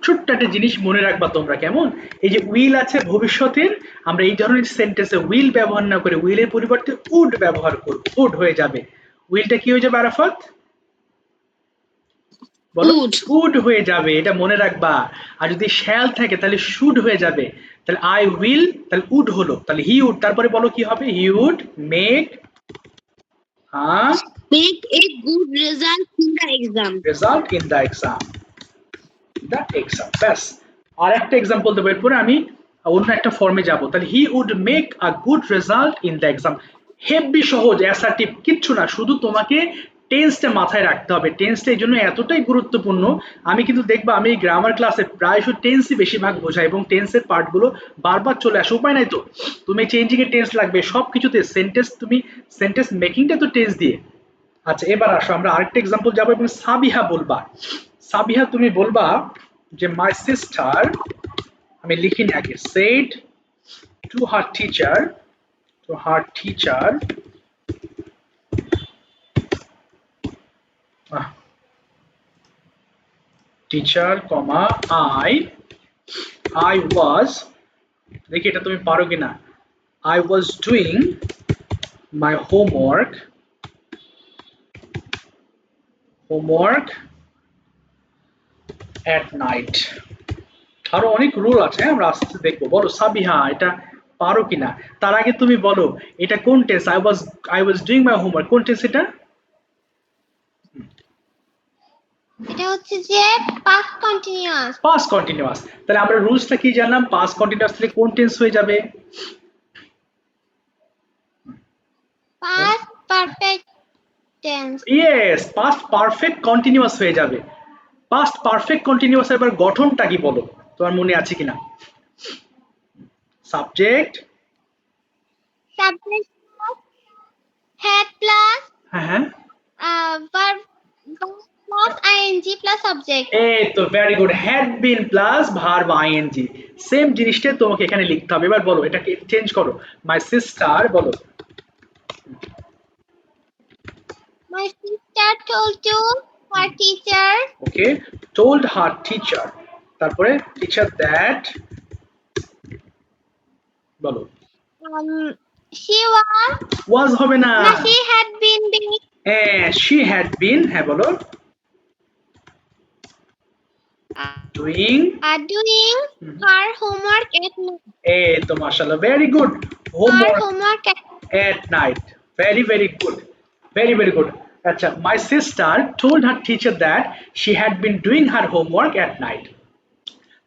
ছোট্ট একটা জিনিস মনে রাখবা তোমরা, কেমন? এই যে উইল আছে ভবিষ্যতের, আমরা এই ধরনের সেন্টেন্সে উইল ব্যবহার না করে উইলের পরিবর্তে উড ব্যবহার করব, উড হয়ে যাবে। উইলটা কি হয়ে যাবে আরাফাত? বলো, উড হয়ে যাবে, এটা মনে রাখবা। আর যদি শ্যাল থাকে তাহলে শুড হয়ে যাবে। তাহলে আই উইল, তাহলে উড হলো, তাহলে হি উড, তারপরে বলো কি হবে? He would make Make a good result in the exam. result in the exam. ব্যাস, আর একটা এক্সাম্পল দেবো, এরপরে আমি অন্য একটা ফর্মে যাব। তাহলে he would make a good result in the exam. Heavy সহজ, অ্যাসার্টিভ কিচ্ছু না, শুধু তোমাকে টেন্সটা মাথায় রাখতে হবে। টেন্সটা এই জন্য এতটাই গুরুত্বপূর্ণ। আমি কিন্তু দেখবা আমি এই গ্রামার ক্লাসে প্রায়শই টেন্সই বেশিরভাগ বোঝাই, এবং টেন্সের পার্টগুলো বারবার চলে আসে, উপায় নাই তো। তুমি চেঞ্জিং এর টেন্স লাগবে সব কিছুতে, সেন্টেন্স তুমি সেন্টেন্স মেকিংটা তো টেন্স দিয়ে। আচ্ছা, এবার আসো আমরা আরেকটা এক্সাম্পল যাবো, এবং সাবিহা বলবা। সাবিহা তুমি বলবা যে মাই সিস্টার, আমি লিখিনি আগে, said to her teacher, teacher comma I was, দেখি এটা তুমি পারো কিনা, I was doing my homework at night. আরো অনেক রুল আছে, আমরা আস্তে আস্তে দেখবো। বলো সাবিহা এটা পারো কিনা। তার আগে তুমি বলো এটা কোন tense, I was doing my homework, কোন টেন্স এটা? এটা হচ্ছে যে past continuous পাস্ট কন্টিনিউয়াস। তাহলে আমরা রুলসটা কি জানলাম, পাস্ট কন্টিনিউয়াস থেকে কোন টেন্স হয়ে যাবে? past perfect tense yes, past perfect continuous হয়ে যাবে। পাস্ট পারফেক্ট কন্টিনিউয়াস এর গঠনটা কি বলো, তোমার মনে আছে কিনা? সাবজেক্ট, subject had plus হ্যাঁ verb plus ing plus subject এই তো very good, had been plus verb ING. Same জিনিসটা তোমাকে এখানে লিখতে হবে। এবার বলো এটাকে চেঞ্জ করো, মাই সিস্টার, বলো my sister told to her teacher okay, told her teacher, তারপরে টিচার দ্যাট, বলো she was হবে না, she had been doing হ্যাঁ শি হ্যাড বিন, হ্যাঁ বলো doing, doing her homework at night এই তো মাশাআল্লাহ, very good, her homework homework at night, very good, very good. আচ্ছা, my sister told her teacher that she had been doing her homework at night.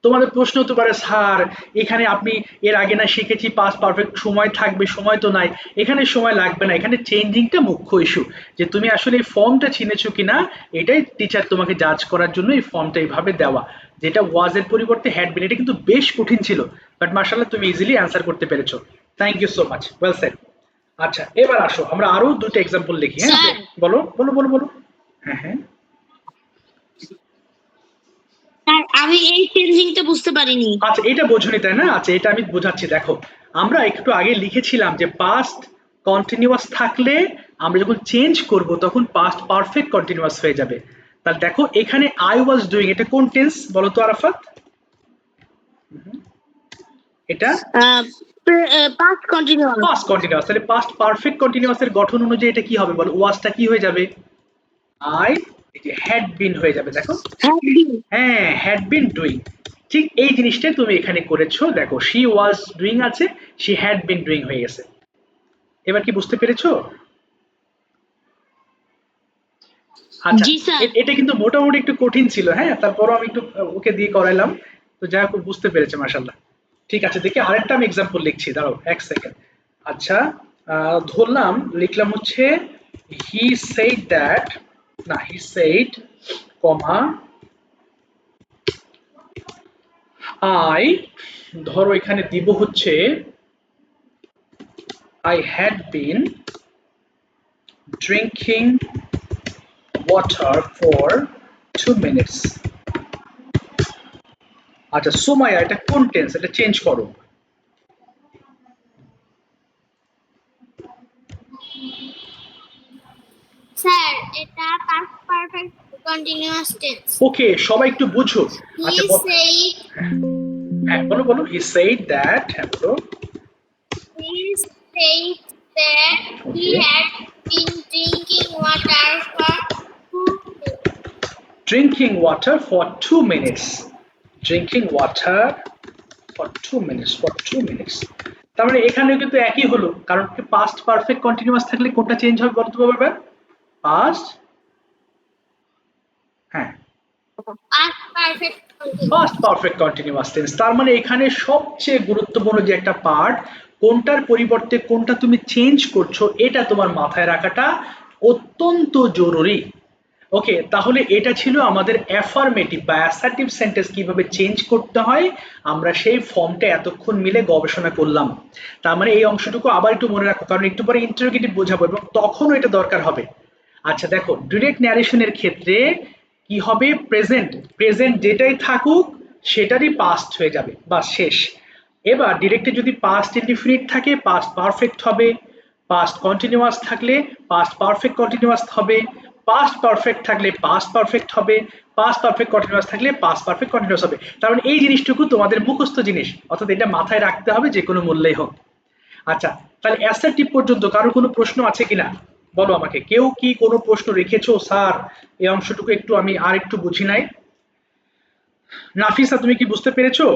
তোমাদের প্রশ্ন হতে পারে স্যার এখানে আপনি এর আগে না শিখেছি পাস্ট পারফেক্ট সময় থাকবে, সময় তো নাই, এখানে সময় লাগবে না, এখানে চেঞ্জিংটা মুখ্য ইস্যু, যে তুমি আসলে এই ফর্মটা চিনেছো কিনা এটাই টিচার তোমাকে জাজ করার জন্য এই ফর্মটা এইভাবে দেওয়া, যেটা ওয়াজ এর পরিবর্তে হ্যাড বিন। এটা কিন্তু বেশ কঠিন ছিল, বাট মাশাআল্লাহ তুমি ইজিলি অ্যান্সার করতে পেরেছো, thank you so much, well said. আচ্ছা এবার আসো আমরা আরো দুটো এক্সাম্পল লিখি। হ্যাঁ স্যার। বলো বলো বলো বলো হ্যাঁ স্যার আমি এই চেঞ্জিংটা বুঝতে পারিনি। আচ্ছা এটা বোঝনি তাই না, আচ্ছা এটা আমি বোঝাচ্ছি। দেখো আমরা একটু আগে লিখেছিলাম যে পাস্ট কন্টিনিউয়াস থাকলে আমরা যখন চেঞ্জ করব তখন পাস্ট পারফেক্ট কন্টিনিউয়াস হয়ে যাবে। তাহলে দেখো এখানে আই ওয়াজ ডুইং, এটা কোন টেন্স বলো তো আরাফাত? এটা পাস্ট কন্টিনিউয়াস। Past continuous. তাহলে পাস্ট পারফেক্ট কন্টিনিউয়াস এর গঠন অনুযায়ী এটা কি হবে বলো, ওয়াজটা কি হয়ে যাবে, আই হ্যাড বিন হয়ে যাবে। দেখো হ্যাঁ হ্যাড বিন ডুইং, ঠিক এই জিনিসটাই তুমি এখানে করেছো। দেখো শি ওয়াজ ডুইং আছে, শি হ্যাড বিন ডুইং হয়ে গেছে। এবার কি বুঝতে পেরেছো? আচ্ছা জি স্যার। এটা কিন্তু মোটামুটি একটু কঠিন ছিল, হ্যাঁ তারপরও আমি একটু ওকে দিয়ে করাইলাম, তো যাই হোক বুঝতে পেরেছে মাশাআল্লাহ। ঠিক আছে দেখি আরেকটা আমি এক্সাম্পল লিখছি, দাঁড়াও এক সেকেন্ড। আচ্ছা ধরলাম লিখলাম হচ্ছে হি সেইড দ্যাট, না হি সেইড কমা আই, ধরো এখানে দিব হচ্ছে I had been drinking water for 2 minutes. আচ্ছা সুমাইয়া এটা কোন টেন্স, এটা চেঞ্জ করো। স্যার এটা past perfect continuous tense ওকে সবাই একটু বুঝো। আচ্ছা he said হ্যাঁ বলো বলো, he said that, হ্যাঁ বলো he said that he Okay. had been drinking water for 2 days. drinking water for 2 minutes, drinking water for 2 minutes, for 2 minutes। তার মানে এখানে কিন্তু একই হলো, কারণ কি পাস্ট পারফেক্ট কন্টিনিউয়াস থাকলে কোনটা চেঞ্জ হবে বলতে পারবে? পাস্ট, হ্যাঁ Past perfect continuous past perfect continuous tense. তার মানে এখানে সবচেয়ে গুরুত্বপূর্ণ যে একটা পার্ট, কোনটার পরিবর্তে কোনটা তুমি চেঞ্জ করছো এটা তোমার মাথায় রাখাটা অত্যন্ত জরুরি। ওকে তাহলে এটা ছিল আমাদের অ্যাফার্মেটিভ বা অ্যাসার্টিভ সেন্টেন্স কিভাবে চেঞ্জ করতে হয়, আমরা সেই ফর্মটা এতক্ষণ মিলে গবেষণা করলাম। তার মানে এই অংশটুকু আবার একটু মনে রাখো, কারণ একটু পরে ইন্টারোগেটিভ বোঝাবো এবং তখনও এটা দরকার হবে। আচ্ছা দেখো ডিরেক্ট ন্যারেশনের ক্ষেত্রে কি হবে, প্রেজেন্ট, প্রেজেন্ট যেটাই থাকুক সেটারই পাস্ট হয়ে যাবে, বা শেষ। এবার ডিরেক্টে যদি পাস্ট ইনডিফিনিট থাকে পাস্ট পারফেক্ট হবে, পাস্ট কন্টিনিউয়াস থাকলে পাস্ট পারফেক্ট কন্টিনিউয়াস হবে, পাস্ট পারফেক্ট থাকলে পাস্ট পারফেক্ট হবে, পাস্ট পারফেক্ট কন্টিনিউয়াস থাকলে পাস্ট পারফেক্ট কন্টিনিউয়াস হবে। তার মানে এই জিনিসটুকু তোমাদের মুখস্থ জিনিস, অর্থাৎ এটা মাথায় রাখতে হবে যে কোনো মূল্যেই হোক। আচ্ছা, তাহলে অ্যাসার্টিভ পর্যন্ত কারো কোনো প্রশ্ন আছে কিনা বলো আমাকে। কেউ কি কোনো প্রশ্ন রেখেছো? স্যার এই অংশটুকু একটু আমি আর একটু বুঝি নাই। নাফিসা তুমি কি বুঝতে পেরেছো?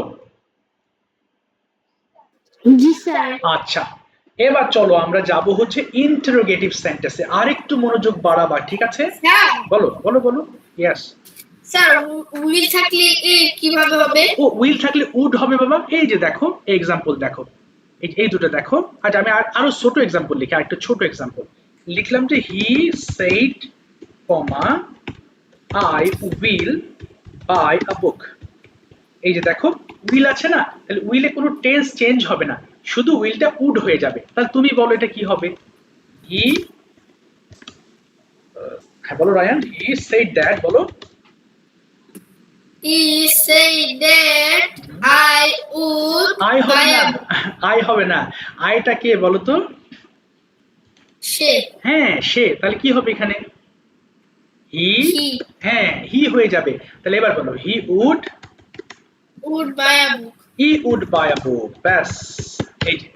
জি স্যার। আচ্ছা, এবার চলো আমরা যাব হচ্ছে ইন্টারোগেটিভ সেন্টেন্সে। আর একটু মনোযোগ বাড়াবা, ঠিক আছে? স্যার বলো বলো বলো। ইয়েস। স্যার উইল থাকলে কিভাবে হবে? ও উইল থাকলে উড হবে বাবা। এই যে দেখো এক্সাম্পল দেখো, এই দুটো দেখো। আচ্ছা আমি আরো ছোট এক্সাম্পল লিখি, আরেকটা ছোট এক্সাম্পল লিখলাম যে he said comma I will buy a book. এই যে দেখো উইল আছে না, তাহলে উইলে কোনো টেন্স চেঞ্জ হবে না, শুধু উইলটা উড হয়ে যাবে। তাহলে তুমি বলো এটা কি হবে? হি, হ্যাঁ বলো রায়ান, হি সেইড দ্যাট, বলো। He said that I would I হবে buy না, a আই হবে না, আইটা কে বলো তো? সে। হ্যাঁ সে, তাহলে কি হবে এখানে? হি, He হ্যাঁ হি হয়ে যাবে। তাহলে এবার বলো he would, would buy a book. He would buy a book. ব্যাস, এই যে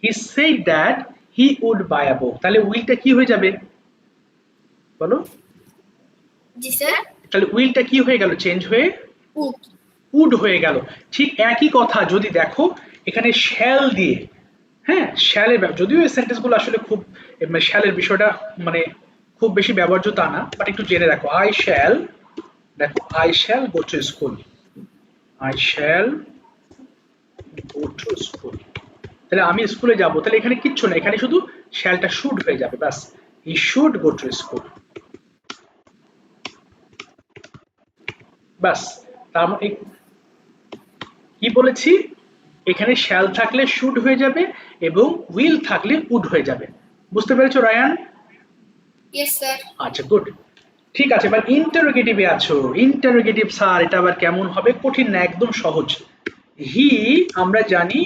he said that he would buy a book, তাহলে উইলটা কি হয়ে যাবে বলো? জি স্যার। তাহলে উইলটা কি হয়ে গেল? চেঞ্জ হয়ে Would. উড হয়ে গেল। ঠিক একই কথা যদি দেখো এখানে শ্যাল দিয়ে, হ্যাঁ শ্যালের, যদিও এই সেন্টেন্স গুলো আসলে খুব শ্যালের বিষয়টা মানে খুব বেশি ব্যবহার্য তা না, বাট একটু জেনে রাখো। আই শ্যাল, দেখো I shall go to school, I shall go to school, তাহলে আমি স্কুলে যাব। তাহলে এখানে কিচ্ছু না, এখানে শুধু শ্যালটা শুড হয়ে যাবে, ব্যাস। He should go to school, ব্যাস। তার মানে কি বলেছি, এখানে শ্যাল থাকলে শুড হয়ে যাবে এবং উইল থাকলে উড হয়ে যাবে। বুঝতে পেরেছো রায়ান? Yes sir. আচ্ছা গুড, ঠিক আছে। এবার ইন্টারোগেটিভে আছো। ইন্টারোগেটিভ স্যার এটা আবার কেমন হবে? কঠিন না, একদম সহজ। হি, আমরা জানি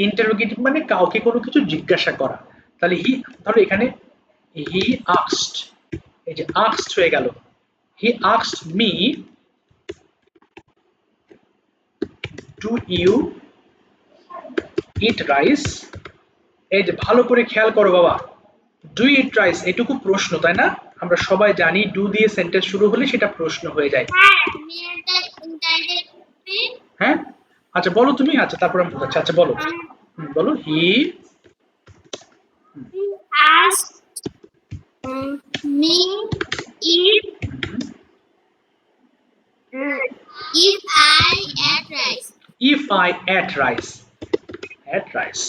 ইন্টারোগেটিভ মানে কাউকে কোনো কিছু জিজ্ঞাসা করা। তাহলে হি, ধরো এখানে হি আস্কড, এই যে আস্কড হয়ে গেল। He asked me do you eat rice. এই যে ভালো করে খেয়াল করো বাবা, ডু ইট রাইস এটুকু প্রশ্ন, তাই না? আমরা সবাই জানি ডু দিয়ে সেন্টেন্স শুরু হলে সেটা প্রশ্ন হয়ে যায়। near the indirectly হ্যাঁ আচ্ছা বলো তুমি, আচ্ছা তারপর আমি বোঝাচ্ছি। আচ্ছা বলো, বলো হি asked me if I ate rice. If I ate rice, ate rice.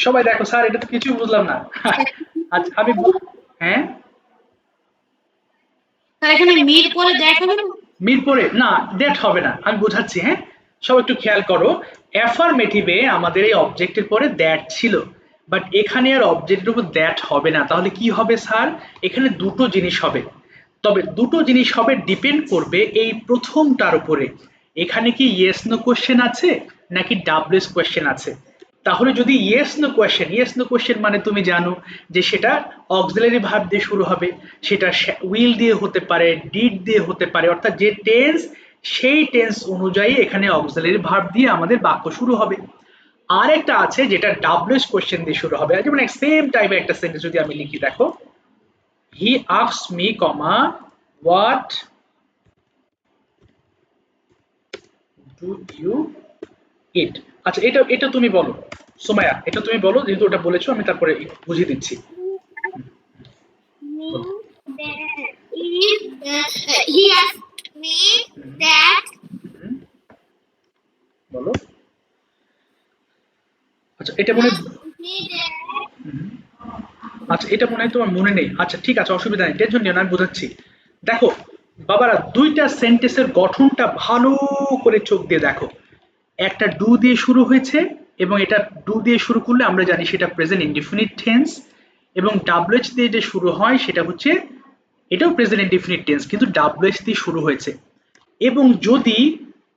সবাই দেখো স্যার এটা তো কিছুই বুঝলাম না। আচ্ছা আমি হ্যাঁ এখানে মির পরে দেখাবে না? মির পরে না, দ্যাট হবে না, আমি বোঝাচ্ছি। হ্যাঁ সব একটু খেয়াল করো, অ্যাফার্মেটিভে আমাদের এই অবজেক্টের পরে দ্যাট ছিল, বাট এখানে আর অবজেক্টের উপর দ্যাট হবে না। তাহলে কি হবে স্যার? এখানে দুটো জিনিস হবে, তবে দুটো জিনিস হবে ডিপেন্ড করবে এই প্রথমটার উপরে। এখানে কি ইয়েস নো কোশ্চেন আছে নাকি ডাব্লিউএস কোশ্চেন আছে। তাহলে যদি yes no question, yes no question মানে তুমি জানো যে সেটা অক্সিলারি ভার্ব দিয়ে শুরু হবে, সেটা উইল দিয়ে হতে পারে, ডিড দিয়ে হতে পারে, অর্থাৎ যে টেন্স সেই টেন্স অনুযায়ী এখানে অক্সিলারি ভার্ব দিয়ে আমাদের বাক্য শুরু হবে। আর একটা আছে যেটা ডাব্লিউএস কোশ্চেন দিয়ে শুরু হবে। যেমন সেম টাইপের একটা সেন্টেন্স যদি আমি লিখি, দেখো he asked me comma what do you eat. আচ্ছা এটা এটা তুমি বলো সুমাইয়া, এটা তুমি বলো, যেহেতু ওটা বলেছো আমি তারপরে বুঝিয়ে দিচ্ছি। Me that if he asked me that বলো। আচ্ছা এটা মনে me that আচ্ছা এটা মনে হয় তোমার মনে নেই। আচ্ছা ঠিক আছে, অসুবিধা নেই, টেনশন নিও না, আমি বোঝাচ্ছি। দেখো বাবারা, দুইটা সেন্টেন্সের গঠনটা ভালো করে চোখ দিয়ে দেখো। একটা ডু দিয়ে শুরু হয়েছে এবং এটা ডু দিয়ে শুরু করলে আমরা জানি সেটা প্রেজেন্ট ইনডিফিনিট টেন্স, এবং ডাব্লিউএইচ দিয়ে যে শুরু হয় সেটা হচ্ছে এটাও প্রেজেন্ট ইনডিফিনিট টেন্স কিন্তু ডাব্লিউএইচ দিয়ে শুরু হয়েছে। এবং যদি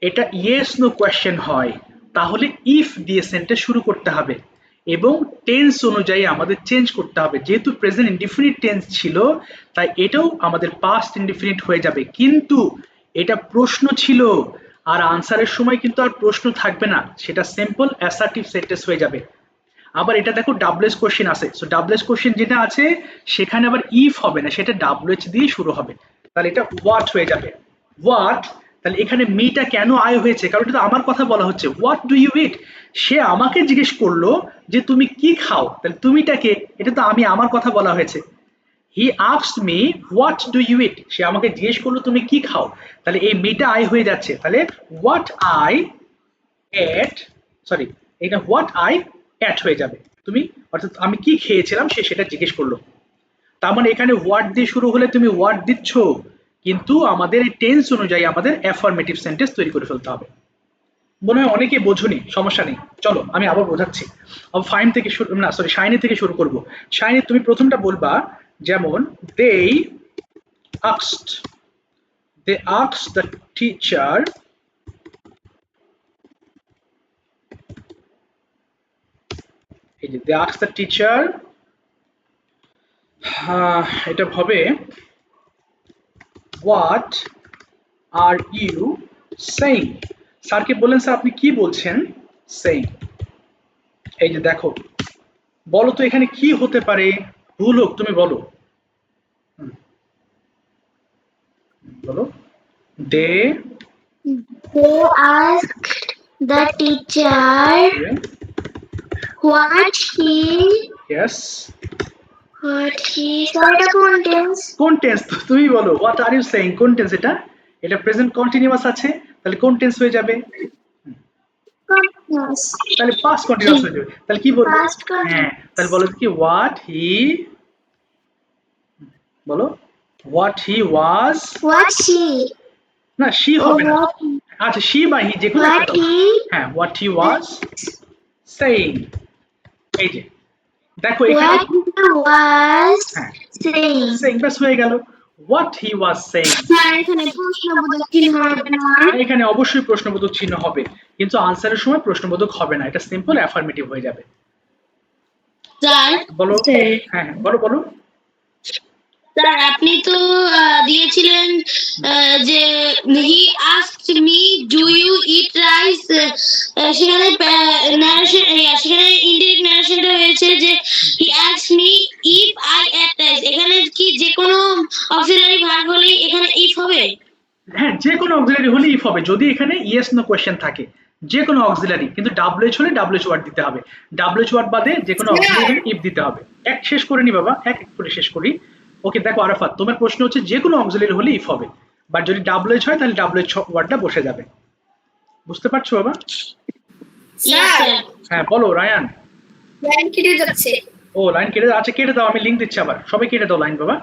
এটা ইয়েস নো কোয়েশ্চেন হয় তাহলে ইফ দিয়ে সেন্টেন্স শুরু করতে হবে এবং টেন্স অনুযায়ী আমাদের চেঞ্জ করতে হবে। যেহেতু প্রেজেন্ট ইনডিফিনিট টেন্স ছিল তাই এটাও আমাদের পাস্ট ইনডিফিনিট হয়ে যাবে, কিন্তু এটা প্রশ্ন ছিল, আর আনসারের সময় কিন্তু আর প্রশ্ন থাকবে না, সেটা সিম্পল অ্যাসার্টিভ সেন্টেন্স হয়ে যাবে। আবার এটা দেখো ডাব্লিউএস কোশ্চেন আছে, সো ডাব্লিউএস কোশ্চেন যেটা আছে সেখানে আবার ইফ হবে না, সেটা ডাব্লিউএইচ দিয়ে শুরু হবে, তাহলে এটা হোয়াট হয়ে যাবে। হোয়াট, তাহলে এখানে মিটা কেন আয় হয়েছে, কারণ এটা তো আমার কথা বলা হচ্ছে, হোয়াট ডু ইউ ইট, সে আমাকে জিজ্ঞেস করলো যে তুমি কি খাও, তাহলে তুমিটাকে, এটা তো আমি, আমার কথা বলা হয়েছে। He asked me what do you eat, সে আমাকে জিজ্ঞেস করলো তুমি কি খাও, তাহলে এই মিটা আই হয়ে যাচ্ছে, তাহলে হোয়াট আই এট, সরি এটা হোয়াট আই এট হয়ে যাবে, তুমি অর্থাৎ আমি কি খেয়েছিলাম সে সেটা জিজ্ঞেস করলো। তার মানে এখানে হোয়াট দিয়ে শুরু হলে তুমি হোয়াট দিচ্ছ, কিন্তু আমাদের এই টেন্স অনুযায়ী আমাদের অ্যাফার্মেটিভ সেন্টেন্স তৈরি করে ফেলতে হবে। মনে হয় অনেকে বোঝনি, সমস্যা নেই, চলো আমি আবার বোঝাচ্ছি। ফাইন থেকে শুরু, না সরি শাইনি থেকে শুরু করব। শাইনি তুমি প্রথমটা বলবা, যেমন they asked the teacher এই যে they asked the teacher, এটা হবে what are you saying, স্যারকে বললেন স্যার আপনি কি বলছেন, saying। এই যে দেখো, বলো তো এখানে কি হতে পারে, ভুল হোক তুমি বলো, বলো। they asked the teacher what yes sorry, contents. কোন টেন্স, তুমি বলো হোয়াট আর ইউ সেইং, কোন টেন্স এটা, এটা প্রেজেন্ট কন্টিনিউয়াস আছে, তাহলে কোন টেন্স হয়ে যাবে, Yes. তাহলে পাস্ট কন্টিনিউয়াস হয়ে যাবে, তাহলে কি বলবো, Past continuous. হ্যাঁ তাহলে বলো কি হোয়াট হি, বলো what he was, What she না শি হবে না, আচ্ছা শি বা হি যে কোনো একটা what দাও। he হ্যাঁ হোয়াট হি ওয়াজ সেইং, এই যে দেখো এখানে what he was হ্যাঁ saying. সেইং বাস হয়ে গেল, what he was saying. Sir এখানে প্রশ্নবোধক চিহ্ন হবে না? এখানে অবশ্যই প্রশ্নবোধক চিহ্ন হবে, কিন্তু আনসারের সময় প্রশ্নবোধক হবে না, এটা সিম্পল অ্যাফার্মেটিভ হয়ে যাবে। স্যার বলো, স্যার। হ্যাঁ হ্যাঁ বলো বলো। স্যার আপনি তো দিয়েছিলেন যে he asked me do you eat rice, সেখানে নারেশন, সেখানে ইনডিরেক্ট নারেশনটা হয়েছে যে he asked me if I ate rice, এখানে কি যে কোনো অক্সিলারি ভার্ব হলেই এখানে ইফ হবে? হ্যাঁ যে কোনো অক্সিলারি হলে ইফ হবে, যদি এখানে ইয়েস নো কোয়েশ্চেন থাকে, যে কোনো অক্সিলারি, কিন্তু ডাব্লিউএইচ হলে ডাব্লিউএইচ ওয়ার্ড দিতে হবে, ডাব্লিউএইচ ওয়ার্ড বাদে যে কোনো অক্সিলারি হলে ইফ দিতে হবে। এক শেষ করে নি বাবা, এক এক করে শেষ করি। ওকে দেখো আরাফাত, তোমার প্রশ্ন হচ্ছে যে কোনো অক্সিলারি হলে ইফ হবে, বাট যদি ডাব্লিউএইচ হয় তাহলে ডাব্লিউএইচ ওয়ার্ডটা বসে যাবে, বুঝতে পারছো বাবা? স্যার হ্যাঁ বলো রায়ান। লাইন কেটে যাচ্ছে। ও লাইন কেটে, আচ্ছা কেটে দাও, আমি লিঙ্ক দিচ্ছি আবার, সবাই কেটে দাও লাইন বাবা।